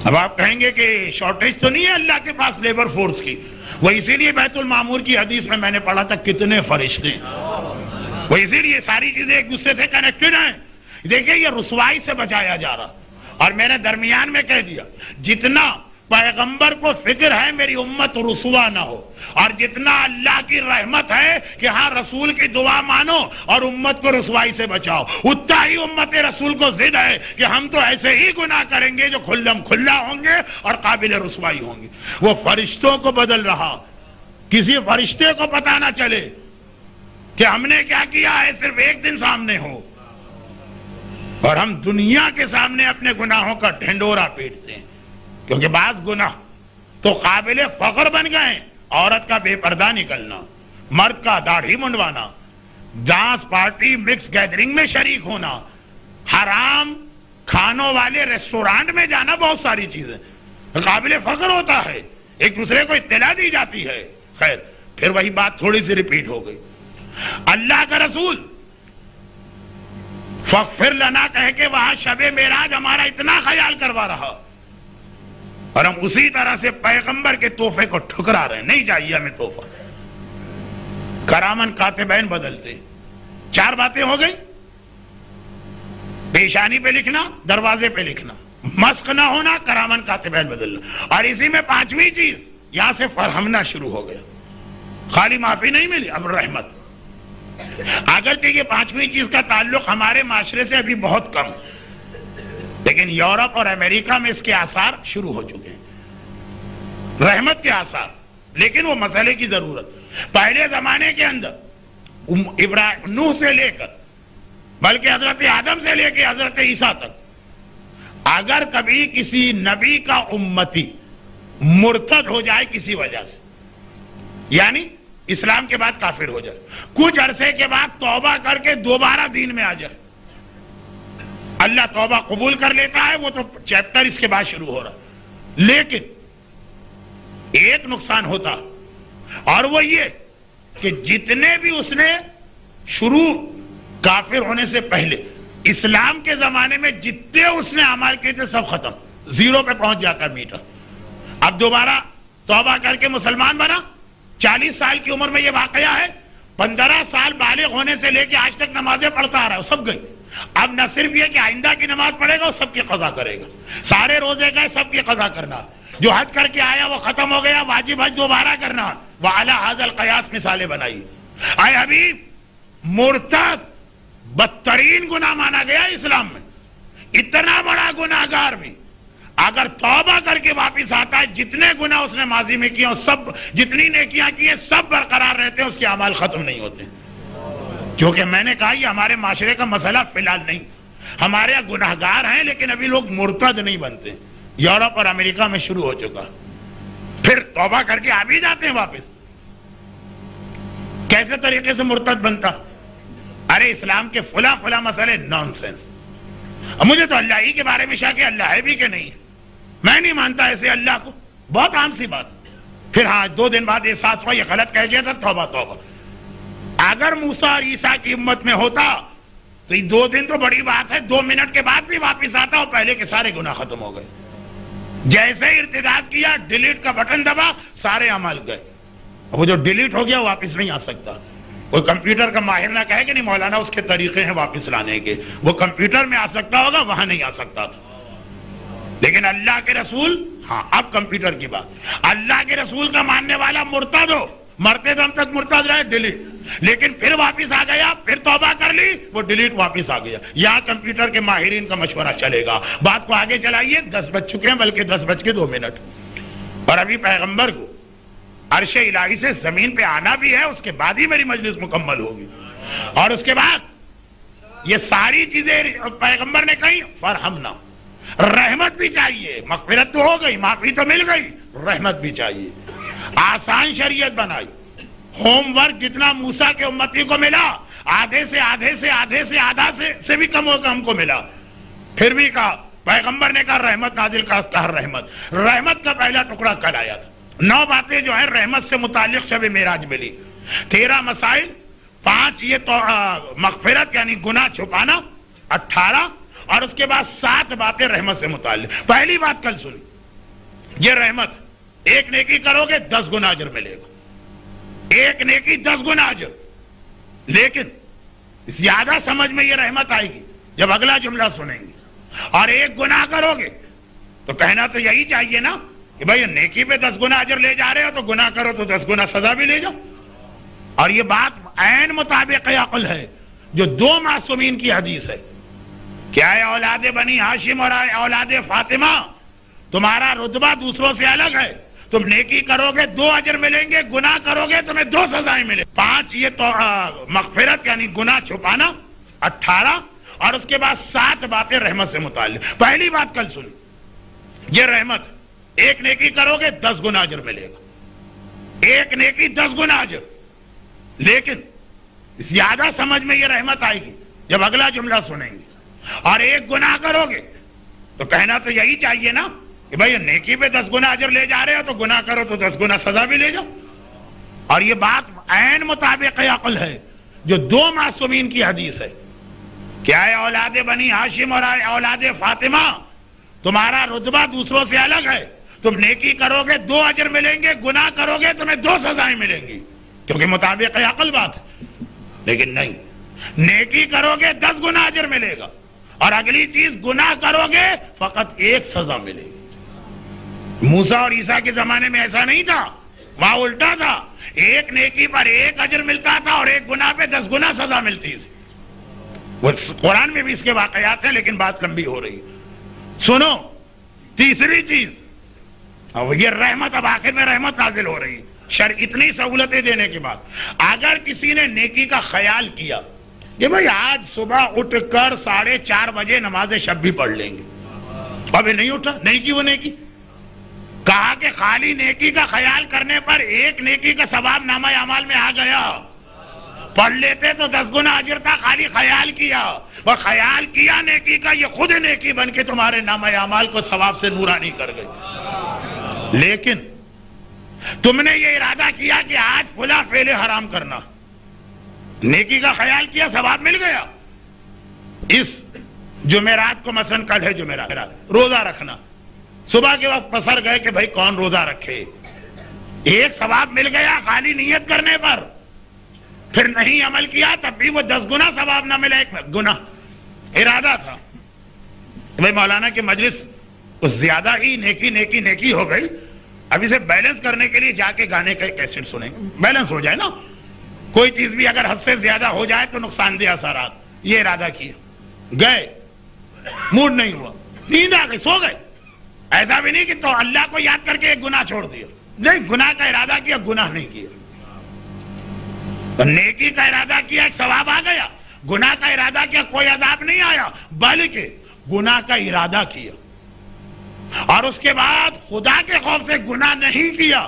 S1: اب آپ کہیں گے کہ شارٹیج تو نہیں ہے اللہ کے پاس لیبر فورس کی. وہ اسی لیے بیت المعمور کی حدیث میں نے پڑھا تھا کتنے فرشتے، وہ اسی لیے ساری چیزیں ایک دوسرے سے کنیکٹڈ ہیں. دیکھیں یہ رسوائی سے بچایا جا رہا. اور میں نے درمیان میں کہہ دیا جتنا پیغمبر کو فکر ہے میری امت رسوا نہ ہو، اور جتنا اللہ کی رحمت ہے کہ ہاں رسول کی دعا مانو اور امت کو رسوائی سے بچاؤ، اتنا ہی امت رسول کو ضد ہے کہ ہم تو ایسے ہی گناہ کریں گے جو کھلم کھلا ہوں گے اور قابل رسوائی ہوں گے. وہ فرشتوں کو بدل رہا، کسی فرشتے کو پتہ نہ چلے کہ ہم نے کیا کیا ہے، صرف ایک دن سامنے ہو، اور ہم دنیا کے سامنے اپنے گناہوں کا ڈھنڈورا پیٹتے ہیں. کیونکہ بعض گناہ تو قابل فخر بن گئے، عورت کا بے پردہ نکلنا، مرد کا داڑھی منڈوانا، ڈانس پارٹی مکس گیدرنگ میں شریک ہونا، حرام کھانوں والے ریسٹورانٹ میں جانا، بہت ساری چیزیں قابل فخر ہوتا ہے، ایک دوسرے کو اطلاع دی جاتی ہے. خیر پھر وہی بات تھوڑی سی ریپیٹ ہو گئی. اللہ کا رسول فغفر لنا کہہ کے وہاں شب معراج ہمارا اتنا خیال کروا رہا، اور ہم اسی طرح سے پیغمبر کے تحفے کو ٹھکرا رہے ہیں. نہیں چاہیے ہمیں تحفہ. کرامن کاتبین بدلتے. 4 باتیں ہو گئی. پیشانی پہ لکھنا، دروازے پہ لکھنا، مسخ نہ ہونا، کرامن کاتبین بدلنا. اور اسی میں 5ویں چیز یہاں سے فرہمنا شروع ہو گیا. خالی معافی نہیں ملی، اب رحمت. اگرچہ یہ 5ویں چیز کا تعلق ہمارے معاشرے سے ابھی بہت کم، لیکن یورپ اور امریکہ میں اس کے آثار شروع ہو چکے ہیں، رحمت کے آثار. لیکن وہ مسئلے کی ضرورت. پہلے زمانے کے اندر نوح سے لے کر بلکہ حضرت آدم سے لے کے حضرت عیسیٰ تک، اگر کبھی کسی نبی کا امتی مرتد ہو جائے کسی وجہ سے، یعنی اسلام کے بعد کافر ہو جائے، کچھ عرصے کے بعد توبہ کر کے دوبارہ دین میں آ جائے، اللہ توبہ قبول کر لیتا ہے. وہ تو چیپٹر اس کے بعد شروع ہو رہا. لیکن ایک نقصان ہوتا، اور وہ یہ کہ جتنے بھی اس نے شروع کافر ہونے سے پہلے اسلام کے زمانے میں جتنے اس نے اعمال کیے تھے سب ختم، 0 پہ پہنچ جاتا میٹر. اب دوبارہ توبہ کر کے مسلمان بنا. 40 سال کی عمر میں یہ واقعہ ہے. 15 سال بالغ ہونے سے لے کے آج تک نمازیں پڑھتا آ رہا ہے، وہ سب گئی. اب نہ صرف یہ کہ آئندہ کی نماز پڑھے گا، وہ سب کی قضا کرے گا. سارے روزے گئے، سب کی قضا کرنا. جو حج کر کے آیا وہ ختم ہو گیا، واجب حج دوبارہ کرنا. وعلی ھذا القیاس مثالیں بنائی. اے حبیب، مرتد بدترین گناہ مانا گیا اسلام میں. اتنا بڑا گناہگار بھی اگر توبہ کر کے واپس آتا ہے، جتنے گناہ اس نے ماضی میں کیے سب، جتنی نیکیاں کی ہیں سب برقرار رہتے ہیں، اس کے اعمال ختم نہیں ہوتے. کیونکہ میں نے کہا یہ ہمارے معاشرے کا مسئلہ فی الحال نہیں. ہمارے یہاں گناہگار ہیں لیکن ابھی لوگ مرتد نہیں بنتے. یورپ اور امریکہ میں شروع ہو چکا. پھر توبہ کر کے آ بھی جاتے ہیں واپس. کیسے طریقے سے مرتد بنتا؟ ارے اسلام کے فلاں مسئلے نان سینس. اب مجھے تو اللہ ہی کے بارے میں شک ہے، اللہ ہے بھی کہ نہیں ہے. میں نہیں مانتا ایسے اللہ کو. بہت عام سی بات. پھر ہاں 2 دن بعد احساس ہوا یہ غلط کہہ گیا تھا، توبہ. اگر موسیٰ اور عیسیٰ کی امت میں ہوتا تو یہ 2 دن تو بڑی بات ہے، 2 منٹ کے بعد بھی واپس آتا اور پہلے کے سارے گناہ ختم ہو گئے. جیسے ہی ارتداد کیا، ڈیلیٹ کا بٹن دبا، سارے عمل گئے. وہ جو ڈیلیٹ ہو گیا واپس نہیں آ سکتا. کوئی کمپیوٹر کا ماہر نہ کہے کہ نہیں مولانا اس کے طریقے ہیں واپس لانے کے. وہ کمپیوٹر میں آ سکتا ہوگا، وہاں نہیں آ سکتا تھا. لیکن اللہ کے رسول، ہاں اب کمپیوٹر کی بات، اللہ کے رسول کا ماننے والا مرتد ہو، مرتے دم تک مرتد رہے، ڈیلیٹ. لیکن پھر واپس آ گیا، پھر توبہ کر لی، وہ ڈیلیٹ واپس آ گیا. یہاں کمپیوٹر کے ماہرین کا مشورہ چلے گا. بات کو آگے چلائیے. 10 بج چکے ہیں، بلکہ 10:02. اور ابھی پیغمبر کو عرش الہی سے زمین پہ آنا بھی ہے، اس کے بعد ہی میری مجلس مکمل ہوگی. اور اس کے بعد یہ ساری چیزیں پیغمبر نے کہیں. فرہمنا، رحمت بھی چاہیے. مغفرت تو ہو گئی، معافی تو مل گئی، رحمت بھی چاہیے. آسان شریعت بنائی. ہوم ورک جتنا موسیٰ کے امتی کو ملا، آدھے سے آدھا سے بھی کم ہوگا ہم کو ملا. پھر بھی کہا، پیغمبر نے کہا رحمت نازل کا رحمت کا پہلا ٹکڑا کل آیا تھا. 9 باتیں جو ہیں رحمت سے متعلق شب معراج ملی. 13 مسائل، 5 یہ تو مغفرت یعنی گناہ چھپانا، 18، اور اس کے بعد 7 باتیں رحمت سے متعلق. پہلی بات کل سنی، یہ رحمت. 1 نیکی کرو گے 10 گنا اجر ملے گا. 1 نیکی 10 گنا اجر. لیکن زیادہ سمجھ میں یہ رحمت آئے گی جب اگلا جملہ سنیں گے. اور 1 گناہ کرو گے تو کہنا تو یہی چاہیے نا کہ بھائی نیکی پہ 10 گنا اجر لے جا رہے ہو تو گناہ کرو تو 10 گنا سزا بھی لے جاؤ. اور یہ بات عین مطابق عقل ہے جو 2 معصومین کی حدیث ہے. کیا ہے اولاد بنی ہاشم اور اولاد فاطمہ، تمہارا رتبہ دوسروں سے الگ ہے. تم نیکی کرو گے 2 اجر ملیں گے، گناہ کرو گے تمہیں 2 سزائیں ملیں. 5 یہ تو مغفرت یعنی گناہ چھپانا، 18، اور اس کے بعد 7 باتیں رحمت سے متعلق. پہلی بات کل سنی، یہ رحمت. 1 نیکی کرو گے 10 گنا اجر ملے گا. 1 نیکی 10 گنا اجر. لیکن زیادہ سمجھ میں یہ رحمت آئے گی جب اگلا جملہ سنیں گے. اور 1 گناہ کرو گے تو کہنا تو یہی چاہیے نا کہ بھائی نیکی پہ 10 گنا اجر لے جا رہے ہو تو گناہ کرو تو 10 گنا سزا بھی لے جاؤ. اور یہ بات عین مطابق عقل ہے جو 2 معصومین کی حدیث ہے. کیا ہے اولاد بنی ہاشم اور اولاد فاطمہ تمہارا رتبہ دوسروں سے الگ ہے. تم نیکی کرو گے 2 اجر ملیں گے, گناہ کرو گے تمہیں 2 سزائیں ملیں گی, کیونکہ مطابق عقل بات ہے. لیکن نہیں, نیکی کرو گے 10 گنا اجر ملے گا, اور اگلی چیز گناہ کرو گے فقط 1 سزا ملے گی. موسیٰ اور عیسیٰ کے زمانے میں ایسا نہیں تھا, وہاں الٹا تھا. 1 نیکی پر 1 اجر ملتا تھا اور 1 گناہ پہ 10 گنا سزا ملتی تھی. وہ قرآن میں بھی اس کے واقعات ہیں, لیکن بات لمبی ہو رہی ہے. سنو, تیسری چیز, یہ رحمت, اب آخر میں رحمت نازل ہو رہی ہے شرع اتنی سہولتیں دینے کے بعد. اگر کسی نے نیکی کا خیال کیا کہ بھئی آج صبح اٹھ کر 4:30 بجے نماز شب بھی پڑھ لیں گے, ابھی نہیں اٹھا, نہیں کی وہ نیکی. کہا کہ خالی نیکی کا خیال کرنے پر 1 نیکی کا ثواب نامہ اعمال میں آ گیا, پڑھ لیتے تو 10 گنا اجر تھا. خالی خیال کیا, وہ خیال کیا نیکی کا, یہ خود نیکی بن کے تمہارے نامہ اعمال کو ثواب سے نورانی کر گئی. لیکن تم نے یہ ارادہ کیا کہ آج فلاں فعل حرام کرنا, نیکی کا خیال کیا, ثواب مل گیا. اس جمعرات کو مثلا کل ہے جمعرات, روزہ رکھنا, صبح کے وقت پسر گئے کہ بھائی کون روزہ رکھے, 1 ثواب مل گیا خالی نیت کرنے پر. پھر نہیں عمل کیا تب بھی وہ 10 گنا ثواب نہ ملے, 1 گنا. ارادہ تھا بھائی مولانا کی مجلس اس زیادہ ہی نیکی نیکی نیکی ہو گئی, اب اسے بیلنس کرنے کے لیے جا کے گانے کا کیسٹ سنیں, بیلنس ہو جائے نا. کوئی چیز بھی اگر حد سے زیادہ ہو جائے تو نقصان دہ اثرات. یہ ارادہ کیا, گئے, موڈ نہیں ہوا, نیند آ گئی, سو گئے. ایسا بھی نہیں کہ تو اللہ کو یاد کر کے 1 گناہ چھوڑ دیا, نہیں, گناہ کا ارادہ کیا, گناہ نہیں کیا. تو نیکی کا ارادہ کیا, 1 ثواب آ گیا. گناہ کا ارادہ کیا, کوئی عذاب نہیں آیا, بلکہ گناہ کا ارادہ کیا اور اس کے بعد خدا کے خوف سے گناہ نہیں کیا.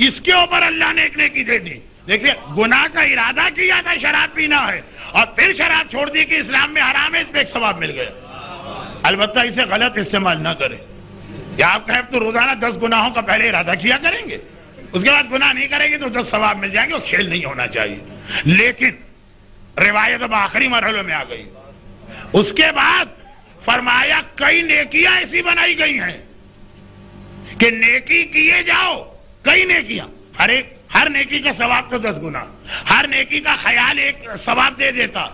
S1: اس کے اوپر اللہ نے 1 نیکی دے دی. دیکھیں, گناہ کا ارادہ کیا تھا شراب پینا ہے, اور پھر شراب چھوڑ دی کہ اسلام میں حرام ہے, اس پہ 1 ثواب مل گیا. البتہ اسے غلط استعمال نہ کریں. یا آپ کہیں تو روزانہ 10 گناہوں کا پہلے ارادہ کیا کریں گے, اس کے بعد گناہ نہیں کریں گے تو 10 ثواب مل جائیں گے, اور کھیل نہیں ہونا چاہیے. لیکن روایت اب آخری مرحلے میں آ گئی. اس کے بعد فرمایا کئی نیکیاں ایسی بنائی گئی ہیں کہ نیکی کیے جاؤ, کئی نیکیاں, ہر نیکی کا ثواب تو 10 گنا, ہر نیکی کا خیال 1 ثواب دے دیتا.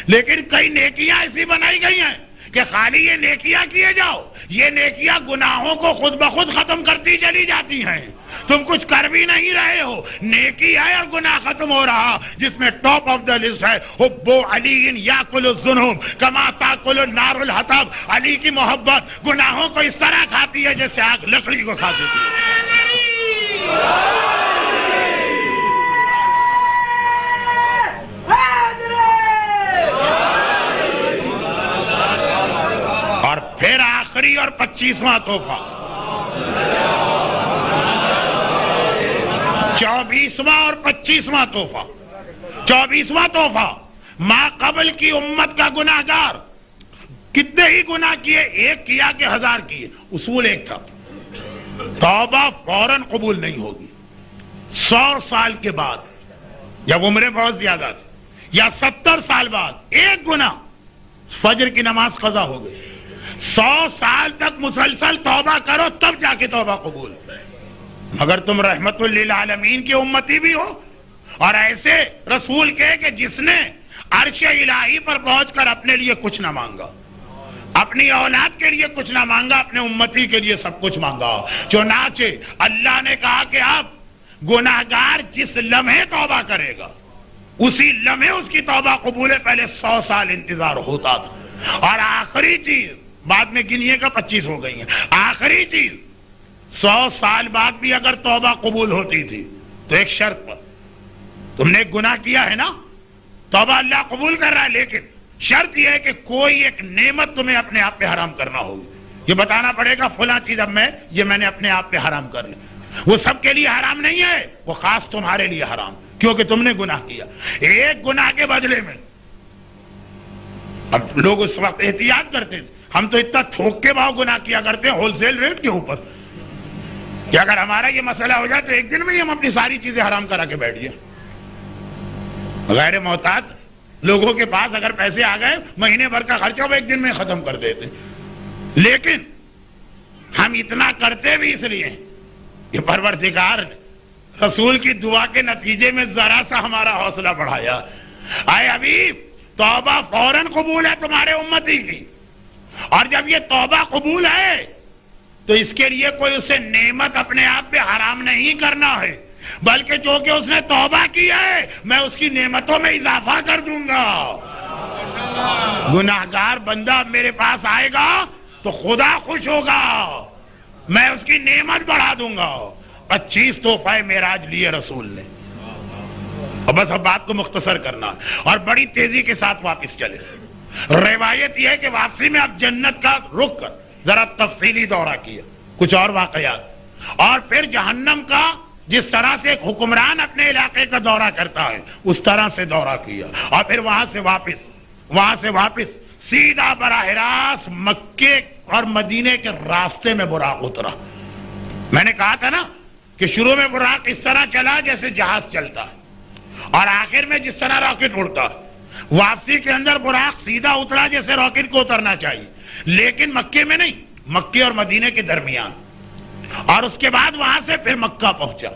S1: لیکن کئی نیکیاں ایسی بنائی گئی ہیں کہ خالی یہ نیکیاں کیے جاؤ, یہ نیکیاں گناہوں کو خود بخود ختم کرتی چلی جاتی ہیں. تم کچھ کر بھی نہیں رہے ہو, نیکی ہے اور گناہ ختم ہو رہا. جس میں ٹاپ آف دا لسٹ ہے حب علی یاکل الذنوب کما تاکل النار الحطب. علی کی محبت گناہوں کو اس طرح کھاتی ہے جیسے آگ لکڑی کو کھا دیتی ہے. اور پھر آخری اور 25واں تحفہ, 24واں اور 25واں تحفہ. 24واں تحفہ, ما قبل کی امت کا گناہگار کتنے ہی گناہ کیے, 1 کیا کہ 1000 کیے, اصول 1 تھا, توبہ فوراً قبول نہیں ہوگی. 100 سال کے بعد, جب عمریں بہت زیادہ تھی, یا 70 سال بعد 1 گناہ, فجر کی نماز قضا ہو گئی. 100 سال تک مسلسل توبہ کرو تب جا کے توبہ قبول. مگر تم رحمت للعالمین کی امتی بھی ہو, اور ایسے رسول کے کہ جس نے عرش الہی پر پہنچ کر اپنے لیے کچھ نہ مانگا, اپنی اولاد کے لیے کچھ نہ مانگا, اپنے امتی کے لیے سب کچھ مانگا. چنانچہ اللہ نے کہا کہ اب گناہگار جس لمحے توبہ کرے گا اسی لمحے اس کی توبہ قبول ہے. پہلے 100 سال انتظار ہوتا تھا. اور آخری چیز, بعد میں گنیے کا 25 ہو گئی ہیں, آخری چیز 100 سال بعد بھی اگر توبہ قبول ہوتی تھی تو ایک شرط پر, تم نے ایک گناہ کیا ہے نا, توبہ اللہ قبول کر رہا ہے, لیکن شرط یہ ہے کہ کوئی ایک نعمت تمہیں اپنے آپ پہ حرام کرنا ہوگی. یہ بتانا پڑے گا فلاں چیز اب میں نے اپنے آپ پہ حرام کر لی. وہ سب کے لیے حرام نہیں ہے, وہ خاص تمہارے لیے حرام, کیونکہ تم نے گناہ کیا. 1 گناہ کے بدلے میں, اب لوگ اس وقت احتیاط کرتے تھے, ہم تو اتنا تھوک کے بھاؤ گناہ کیا کرتے ہیں ہول سیل ریٹ کے اوپر, کہ اگر ہمارا یہ مسئلہ ہو جائے تو 1 دن میں ہی ہم اپنی ساری چیزیں حرام کرا کے بیٹھ جائیں. غیر محتاط لوگوں کے پاس اگر پیسے آ گئے مہینے بھر کا خرچہ وہ ایک دن میں ختم کر دیتے. لیکن ہم اتنا کرتے بھی اس لیے کہ پروردگار نے رسول کی دعا کے نتیجے میں ذرا سا ہمارا حوصلہ بڑھایا. اے حبیب توبہ فوراً قبول ہے تمہارے امتی کی, اور جب یہ توبہ قبول ہے تو اس کے لیے کوئی اسے نعمت اپنے آپ پہ حرام نہیں کرنا ہے, بلکہ جو کہ اس نے توبہ کی ہے میں اس کی نعمتوں میں اضافہ کر دوں گا. گناہگار بندہ میرے پاس آئے گا تو خدا خوش ہوگا, میں اس کی نعمت بڑھا دوں گا. 25 تحفہ معراج لیے رسول نے, اور بس اب بات کو مختصر کرنا اور بڑی تیزی کے ساتھ واپس چلے. روایت یہ ہے کہ واپسی میں اب جنت کا رخ کر ذرا تفصیلی دورہ کیا, کچھ اور واقعات, اور پھر جہنم کا جس طرح سے ایک حکمران اپنے علاقے کا دورہ کرتا ہے اس طرح سے دورہ کیا, اور پھر وہاں سے واپس سیدھا براہ راست مکے اور مدینے کے راستے میں براق اترا. میں نے کہا تھا نا کہ شروع میں براق اس طرح چلا جیسے جہاز چلتا ہے, اور آخر میں جس طرح راکٹ اڑتا ہے. واپسی کے اندر براق سیدھا اترا جیسے راکٹ کو اترنا چاہیے, لیکن مکے میں نہیں, مکے اور مدینے کے درمیان, اور اس کے بعد وہاں سے پھر مکہ پہنچا.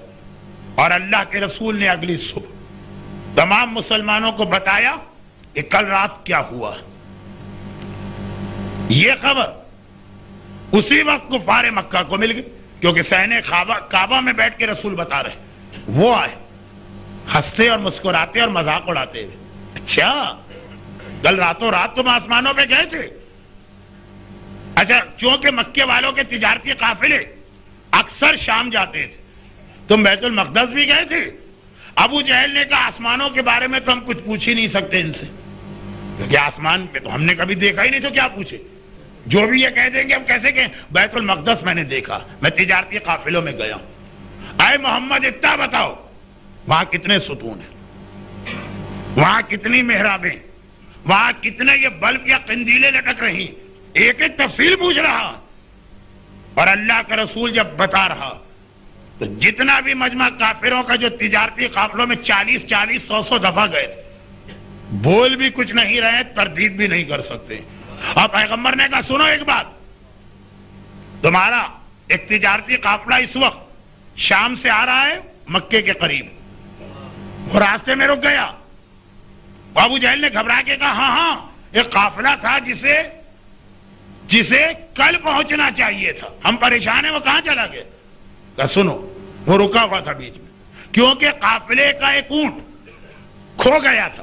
S1: اور اللہ کے رسول نے اگلی صبح تمام مسلمانوں کو بتایا کہ کل رات کیا ہوا. یہ خبر اسی وقت کفار مکہ کو مل گئی, کیونکہ صحن کعبہ میں بیٹھ کے رسول بتا رہے. وہ آئے ہنستے اور مسکراتے اور مذاق اڑاتے ہوئے, اچھا کل راتوں رات تم آسمانوں پہ گئے تھے؟ اچھا چونکہ مکے والوں کے تجارتی قافلے اکثر شام جاتے تھے, تم بیت المقدس بھی گئے تھے؟ ابو جہل نے کہا آسمانوں کے بارے میں تو ہم کچھ پوچھ ہی نہیں سکتے ان سے, کیونکہ آسمان پہ تو ہم نے کبھی دیکھا ہی نہیں, تو کیا پوچھے. جو بھی یہ کہہ دیں گے ہم کیسے کہیں بیت المقدس میں نے دیکھا, میں تجارتی قافلوں میں گیا ہوں. اے محمد اتنا بتاؤ وہاں کتنے ستون ہیں, وہاں کتنی محرابیں, وہاں کتنے یہ بلب یا قندیلیں لٹک رہی, ایک ایک تفصیل پوچھ رہا. اور اللہ کا رسول جب بتا رہا تو جتنا بھی مجمع کافروں کا جو تجارتی قافلوں میں 40 100 دفعہ گئے تھے, بول بھی کچھ نہیں رہے, تردید بھی نہیں کر سکتے. اور پیغمبر نے کہا سنو ایک بات, تمہارا ایک تجارتی قافلہ اس وقت شام سے آ رہا ہے مکے کے قریب, وہ راستے میں رک گیا. ابو جہل نے گھبرا کے کہا ہاں ایک قافلہ تھا جسے کل پہنچنا چاہیے تھا, ہم پریشان ہیں, وہ کہاں چلا گیا؟ کہا سنو وہ رکا ہوا تھا بیچ میں, کیونکہ قافلے کا ایک اونٹ کھو گیا تھا,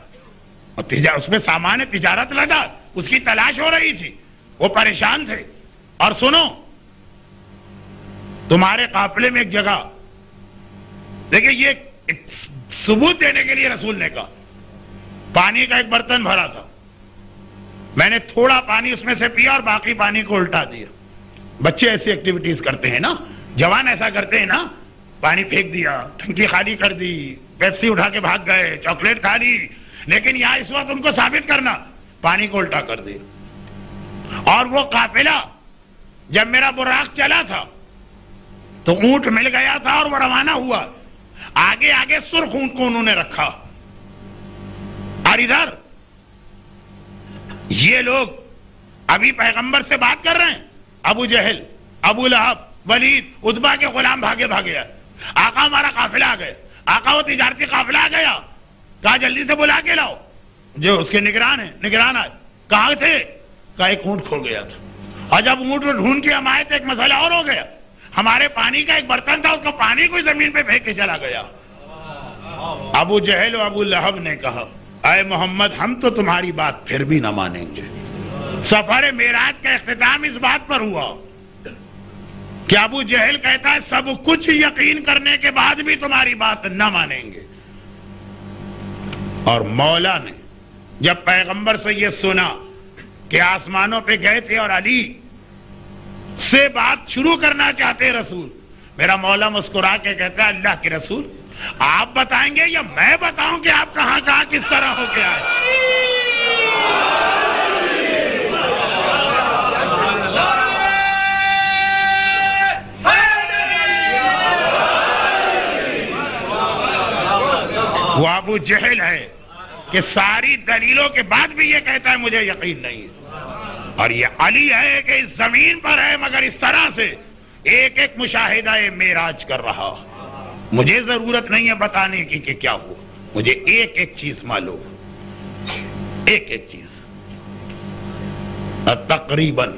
S1: اور اس میں سامان تجارت لگا, اس کی تلاش ہو رہی تھی, وہ پریشان تھے. اور سنو تمہارے قافلے میں ایک جگہ دیکھیں, یہ ثبوت دینے کے لیے رسول نے کہا پانی کا ایک برتن بھرا تھا, میں نے تھوڑا پانی اس میں سے پیا اور باقی پانی کو الٹا دیا. بچے ایسی ایکٹیویٹیز کرتے ہیں نا, جوان ایسا کرتے ہیں نا, پانی پھینک دیا, ٹنکی خالی کر دی, پیپسی اٹھا کے بھاگ گئے, چاکلیٹ کھا لی, لیکن یہاں اس وقت ان کو ثابت کرنا پانی کو الٹا کر دیا. اور وہ قافلہ جب میرا براق چلا تھا تو اونٹ مل گیا تھا اور وہ روانہ ہوا, آگے آگے سرخ اونٹ کو انہوں نے رکھا, اور ادھر یہ لوگ ابھی پیغمبر سے بات کر رہے ہیں, ابو جہل, ابو لہب, ولید, عتبہ کے غلام بھاگے آئے, آقا ہمارا قافلہ آ گیا, آقا وہ تجارتی قافلہ آ گیا, کہا جلدی سے بلا کے لاؤ. جو اس کے نگران آئے, کہاں تھے؟ کہا ایک اونٹ کھو گیا تھا, اور جب اونٹ کو ڈھونڈ کے ہم آئے تو ایک مسئلہ اور ہو گیا, ہمارے پانی کا ایک برتن تھا, اس کو پانی کوئی زمین پہ پھینک کے چلا گیا. ابو جہل و ابو لہب نے کہا اے محمد ہم تو تمہاری بات پھر بھی نہ مانیں گے. سفر معراج کا اختتام اس بات پر ہوا کہ ابو جہل کہتا ہے سب کچھ یقین کرنے کے بعد بھی تمہاری بات نہ مانیں گے. اور مولا نے جب پیغمبر سے یہ سنا کہ آسمانوں پہ گئے تھے اور علی سے بات شروع کرنا چاہتے رسول, میرا مولا مسکرا کے کہتا ہے اللہ کے رسول آپ بتائیں گے یا میں بتاؤں کہ آپ کہاں کہاں کس طرح ہو کے آئے؟ وہ ابو جہل ہے کہ ساری دلیلوں کے بعد بھی یہ کہتا ہے مجھے یقین نہیں ہے. اور یہ علی ہے کہ اس زمین پر ہے مگر اس طرح سے ایک ایک مشاہدہ معراج کر رہا. مجھے ضرورت نہیں ہے بتانے کی کہ کیا ہوا، مجھے ایک ایک چیز معلوم، ایک ایک چیز. تقریباً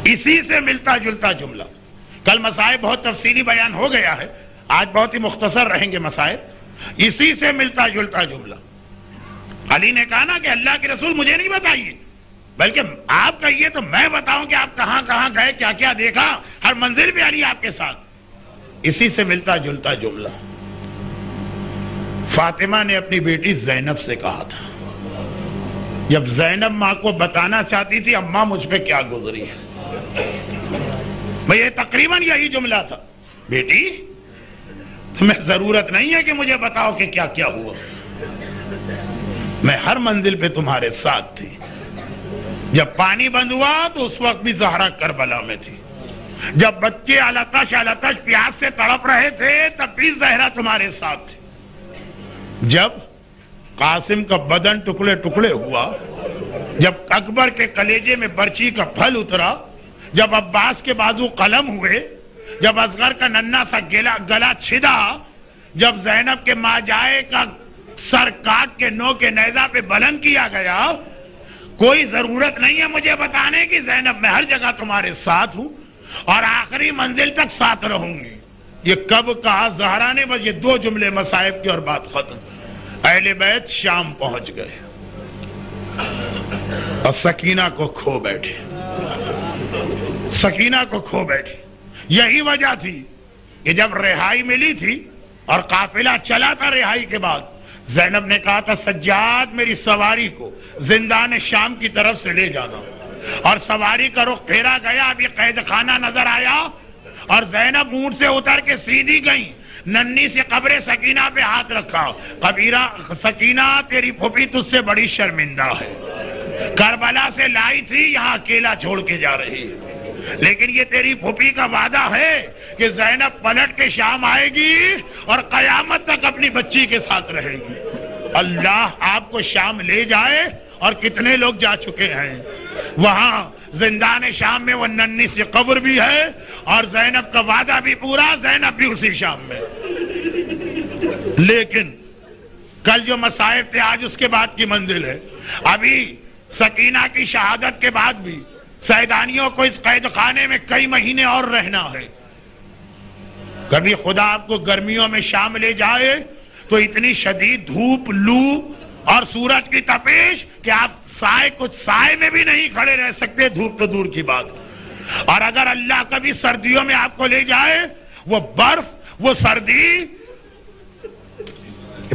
S1: اسی سے ملتا جلتا جملہ. کل مسائل بہت تفصیلی بیان ہو گیا ہے، آج بہت ہی مختصر رہیں گے مسائل. اسی سے ملتا جلتا جملہ. علی نے کہا نا کہ اللہ کے رسول مجھے نہیں بتائیے، بلکہ آپ کہیے تو میں بتاؤں کہ آپ کہاں کہاں گئے، کیا کیا دیکھا. ہر منزل پہ علی آپ کے ساتھ. اسی سے ملتا جلتا جملہ. فاطمہ نے اپنی بیٹی زینب سے کہا تھا، جب زینب ماں کو بتانا چاہتی تھی اماں مجھ پہ کیا گزری ہے، یہ تقریباً یہی جملہ تھا، بیٹی تمہیں ضرورت نہیں ہے کہ مجھے بتاؤ کہ کیا کیا ہوا، میں ہر منزل پہ تمہارے ساتھ تھی. جب پانی بند ہوا تو اس وقت بھی زہرا کربلا میں تھی. جب بچے علتش پیاس سے تڑپ رہے تھے تب بھی زہرا تمہارے ساتھ تھی. جب قاسم کا بدن ٹکڑے ٹکڑے ہوا، جب اکبر کے کلیجے میں برچی کا پھل اترا، جب عباس کے بازو قلم ہوئے، جب اصغر کا ننھا سا گلا چھدا، جب زینب کے ماجائے کا سر کاٹ کے نو کے نیزہ پہ بلند کیا گیا، کوئی ضرورت نہیں ہے مجھے بتانے کی زینب میں ہر جگہ تمہارے ساتھ ہوں اور آخری منزل تک ساتھ رہوں گی. یہ کب کہا زہرا نے؟ بس یہ دو جملے مصائب کی اور بات ختم. اہل بیت شام پہنچ گئے اور سکینہ کو کھو بیٹھے. سکینہ کو کھو بیٹھے. یہی وجہ تھی کہ جب رہائی ملی تھی اور قافلہ چلا تھا رہائی کے بعد، زینب نے کہا تھا سجاد میری سواری کو زندان شام کی طرف سے لے جانا، اور سواری کا رخ پھیرا گیا. ابھی قید خانہ نظر آیا اور زینب اونٹ سے اتر کے سیدھی گئی، ننھی سی قبر سکینہ پہ ہاتھ رکھا. قبیرہ سکینہ تیری پھوپھی تجھ سے بڑی شرمندہ ہے، کربلا سے لائی تھی یہاں اکیلا چھوڑ کے جا رہی ہے، لیکن یہ تیری پھوپھی کا وعدہ ہے کہ زینب پلٹ کے شام آئے گی اور قیامت تک اپنی بچی کے ساتھ رہے گی. اللہ آپ کو شام لے جائے. اور کتنے لوگ جا چکے ہیں وہاں زندان شام میں. وہ ننھی سی قبر بھی ہے اور زینب کا وعدہ بھی پورا، زینب بھی اسی شام میں. لیکن کل جو مصائب تھے آج اس کے بعد کی منزل ہے. ابھی سکینہ کی شہادت کے بعد بھی سیدانیوں کو اس قید خانے میں کئی مہینے اور رہنا ہے. کبھی خدا آپ کو گرمیوں میں شام لے جائے تو اتنی شدید دھوپ، لو اور سورج کی تپش کہ آپ کچھ سائے میں بھی نہیں کھڑے رہ سکتے، دھوپ تو دور کی بات. اور اگر اللہ کبھی سردیوں میں آپ کو لے جائے، وہ برف، وہ سردی،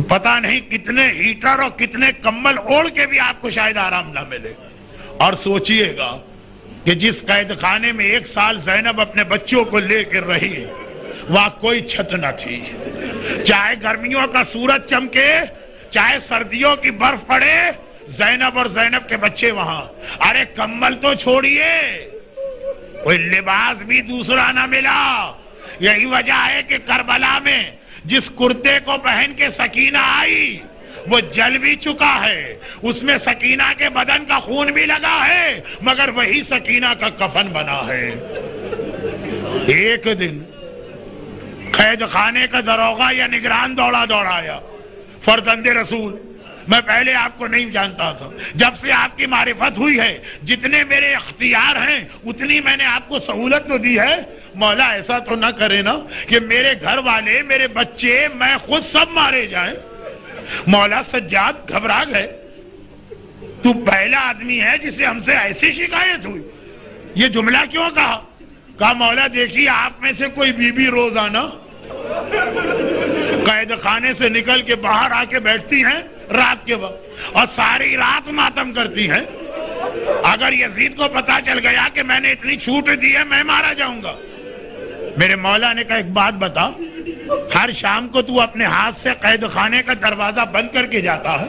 S1: پتہ نہیں کتنے ہیٹر اور کتنے کمبل اوڑھ کے بھی آپ کو شاید آرام نہ ملے. اور سوچئے گا کہ جس قید خانے میں 1 سال زینب اپنے بچوں کو لے کر رہی، وہاں کوئی چھت نہ تھی. چاہے گرمیوں کا سورج چمکے، چاہے سردیوں کی برف پڑے، زینب اور زینب کے بچے وہاں. ارے کمبل تو چھوڑیے، کوئی لباس بھی دوسرا نہ ملا. یہی وجہ ہے کہ کربلا میں جس کرتے کو پہن کے سکینہ آئی وہ جل بھی چکا ہے، اس میں سکینہ کے بدن کا خون بھی لگا ہے، مگر وہی سکینہ کا کفن بنا ہے. ایک دن قید خانے کا دروغہ یا نگران دوڑا آیا، فرزند رسول، میں پہلے آپ کو نہیں جانتا تھا، جب سے آپ کی معرفت ہوئی ہے جتنے میرے اختیار ہیں اتنی میں نے آپ کو سہولت تو دی ہے. مولا ایسا تو نہ کرے نا کہ میرے گھر والے، میرے بچے، میں خود سب مارے جائیں. مولا سجاد گھبرا گئے. تو پہلا آدمی ہے جسے ہم سے ایسی شکایت ہوئی. یہ جملہ کیوں کہا؟ کہا مولا دیکھیے آپ میں سے کوئی بی بی روزانہ قید خانے سے نکل کے باہر آ کے بیٹھتی ہیں رات کے وقت اور ساری رات ماتم کرتی ہیں. اگر یزید کو پتا چل گیا کہ میں نے اتنی چھوٹ دی ہے میں مارا جاؤں گا. میرے مولا نے کہا ایک بات بتا، ہر شام کو تو اپنے ہاتھ سے قید خانے کا دروازہ بند کر کے جاتا ہے،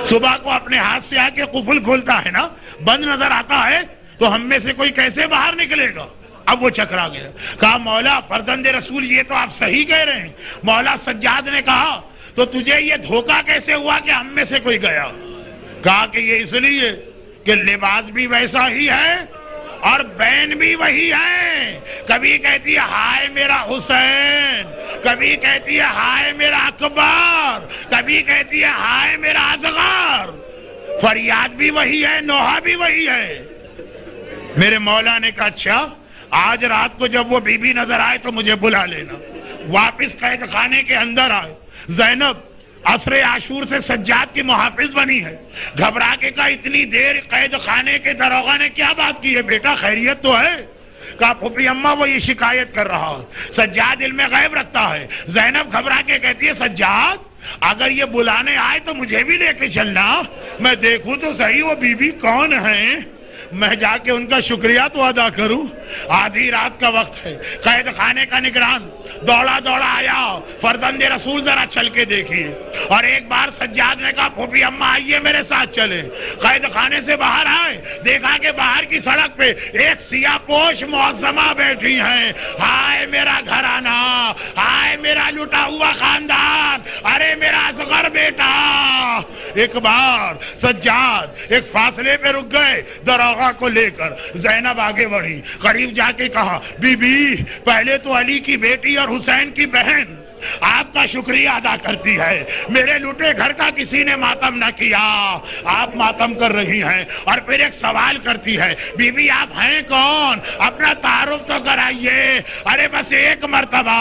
S1: صبح کو اپنے ہاتھ سے آ کے قفل کھولتا ہے نا، بند نظر آتا ہے، تو ہم میں سے کوئی کیسے باہر نکلے گا؟ اب وہ چکرا گیا. کہا مولا فرزند رسول یہ تو آپ صحیح کہہ رہے ہیں. مولا سجاد نے کہا تو تجھے یہ دھوکہ کیسے ہوا کہ ہم میں سے کوئی گیا؟ کہا کہ یہ اس لیے کہ لباس بھی ویسا ہی ہے اور بین بھی وہی ہے. کبھی کہتی ہے ہائے میرا حسین، کبھی کہتی ہے ہائے میرا اکبر، کبھی کہتی ہے ہائے میرا اصغر. فریاد بھی وہی ہے، نوحہ بھی وہی ہے. میرے مولا نے کہا اچھا آج رات کو جب وہ بی بی نظر آئے تو مجھے بلا لینا. واپس قید خانے کے اندر آئے. زینب عصر عاشور سے سجاد کی محافظ بنی ہے. گھبرا کے کہا اتنی دیر قید خانے کے دروغہ نے کیا بات کی ہے؟ بیٹا خیریت تو ہے؟ کہا پھوپھی اماں وہ یہ شکایت کر رہا ہے، سجاد علم غیب رکھتا ہے. زینب گھبرا کے کہتی ہے سجاد اگر یہ بلانے آئے تو مجھے بھی لے کے چلنا، میں دیکھوں تو صحیح وہ بی بی کون ہیں، میں جا کے ان کا شکریہ تو ادا کروں. آدھی رات کا وقت ہے. قید خانے کا نگران دوڑا دوڑا آیا، فرزند رسول ذرا چل کے دیکھیے. اور ایک بار سجاد نے کہا پھوپھی اماں آئیے میرے ساتھ چلیں. قید خانے سے باہر آئے، دیکھا کہ باہر کی سڑک پہ ایک سیاہ پوش معظمہ بیٹھی ہیں. ہائے میرا گھرانہ، ہائے میرا لٹا ہوا خاندان، ارے میرا اصغر بیٹا. ایک بار سجاد ایک فاصلے پہ رک گئے دروغہ کو لے کر. زینب آگے بڑھی، قریب جا کے کہا بی بی پہلے تو علی کی بیٹی اور حسین کی بہن آپ کا شکریہ ادا کرتی ہے، میرے لوٹے گھر کا کسی نے ماتم نہ کیا، آپ ماتم کر رہی ہیں. اور پھر ایک سوال کرتی ہے بی بی آپ ہیں کون؟ اپنا تعارف تو کرائیے. ارے بس ایک مرتبہ.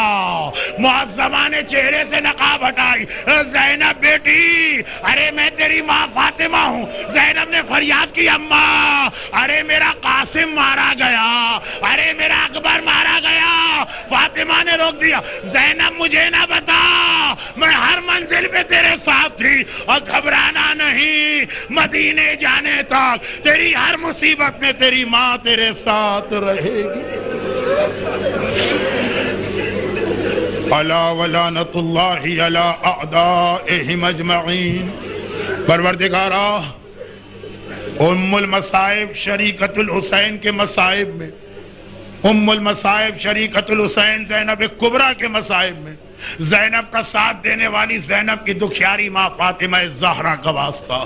S1: معظمہ نے چہرے سے نقاب ہٹائی. زینب بیٹی ارے میں تیری ماں فاطمہ ہوں. زینب نے فریاد کی اماں ارے میرا قاسم مارا گیا، ارے میرا اکبر مارا گیا. فاطمہ نے روک دیا. زینب مجھے نہ بتا، میں ہر منزل پہ تیرے ساتھ تھی اور گھبرانا نہیں، مدینے جانے تک تیری ہر مصیبت میں تیری ماں تیرے ساتھ رہے گی. الا ولعنۃ اللہ علی اعدائہم اجمعین. پروردگارا ام المصائب شریکۃ الحسین کے مصائب میں، ام المصائب شریکۃ الحسین زینب کبریٰ کے مصائب میں زینب کا ساتھ دینے والی زینب کی دکھیاری ماں فاطمہ زہرا کا واسطہ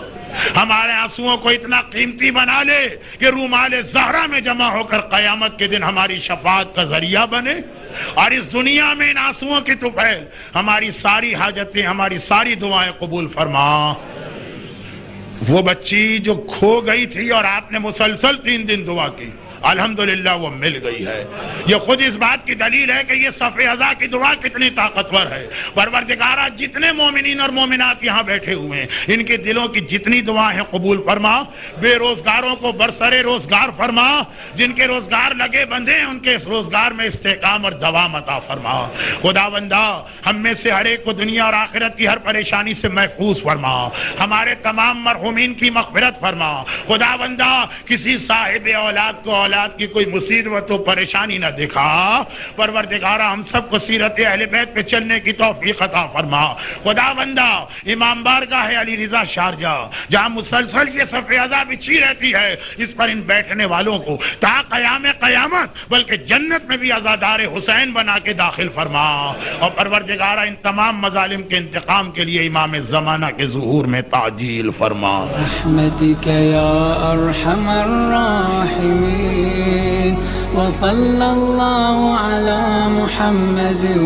S1: ہمارے آنسوؤں کو اتنا قیمتی بنا لے کہ رومال زہرا میں جمع ہو کر قیامت کے دن ہماری شفاعت کا ذریعہ بنے. اور اس دنیا میں ان آنسوؤں کی طفیل ہماری ساری حاجتیں، ہماری ساری دعائیں قبول فرما. وہ بچی جو کھو گئی تھی اور آپ نے مسلسل 3 دن دعا کی، الحمدللہ وہ مل گئی ہے. یہ خود اس بات کی دلیل ہے کہ یہ صف ازا کی دعا کتنی طاقتور ہے. پروردگارہ جتنے مومنین اور مومنات یہاں بیٹھے ہوئے ہیں ان کے دلوں کی جتنی دعائیں قبول فرما. بے روزگاروں کو برسر روزگار فرما، جن کے روزگار لگے بندھے ہیں ان کے اس روزگار میں استحکام اور دوام عطا فرما. خداوندہ ہم میں سے ہر ایک کو دنیا اور آخرت کی ہر پریشانی سے محفوظ فرما. ہمارے تمام مرحومین کی مغفرت فرما. خداوندہ کسی صاحب اولاد کو اولاد کی کوئی مصیبت و پریشانی نہ دکھا. پروردگارہ ہم سب کو سیرت اہل بیت پہ چلنے کی توفیق عطا فرما. خداوندہ امام بارگاہ علی رضا شارجہ جہاں مسلسل یہ صف ازا بچھی رہتی ہے، اس پر ان بیٹھنے والوں کو تا قیام قیامت بلکہ جنت میں بھی عزادار حسین بنا کے داخل فرما. اور پروردگارہ ان تمام مظالم کے انتقام کے لیے امام زمانہ کے ظہور میں تعجیل فرما.
S2: رحمتک یا ارحم الراحمین. وصلی اللہ علی محمد و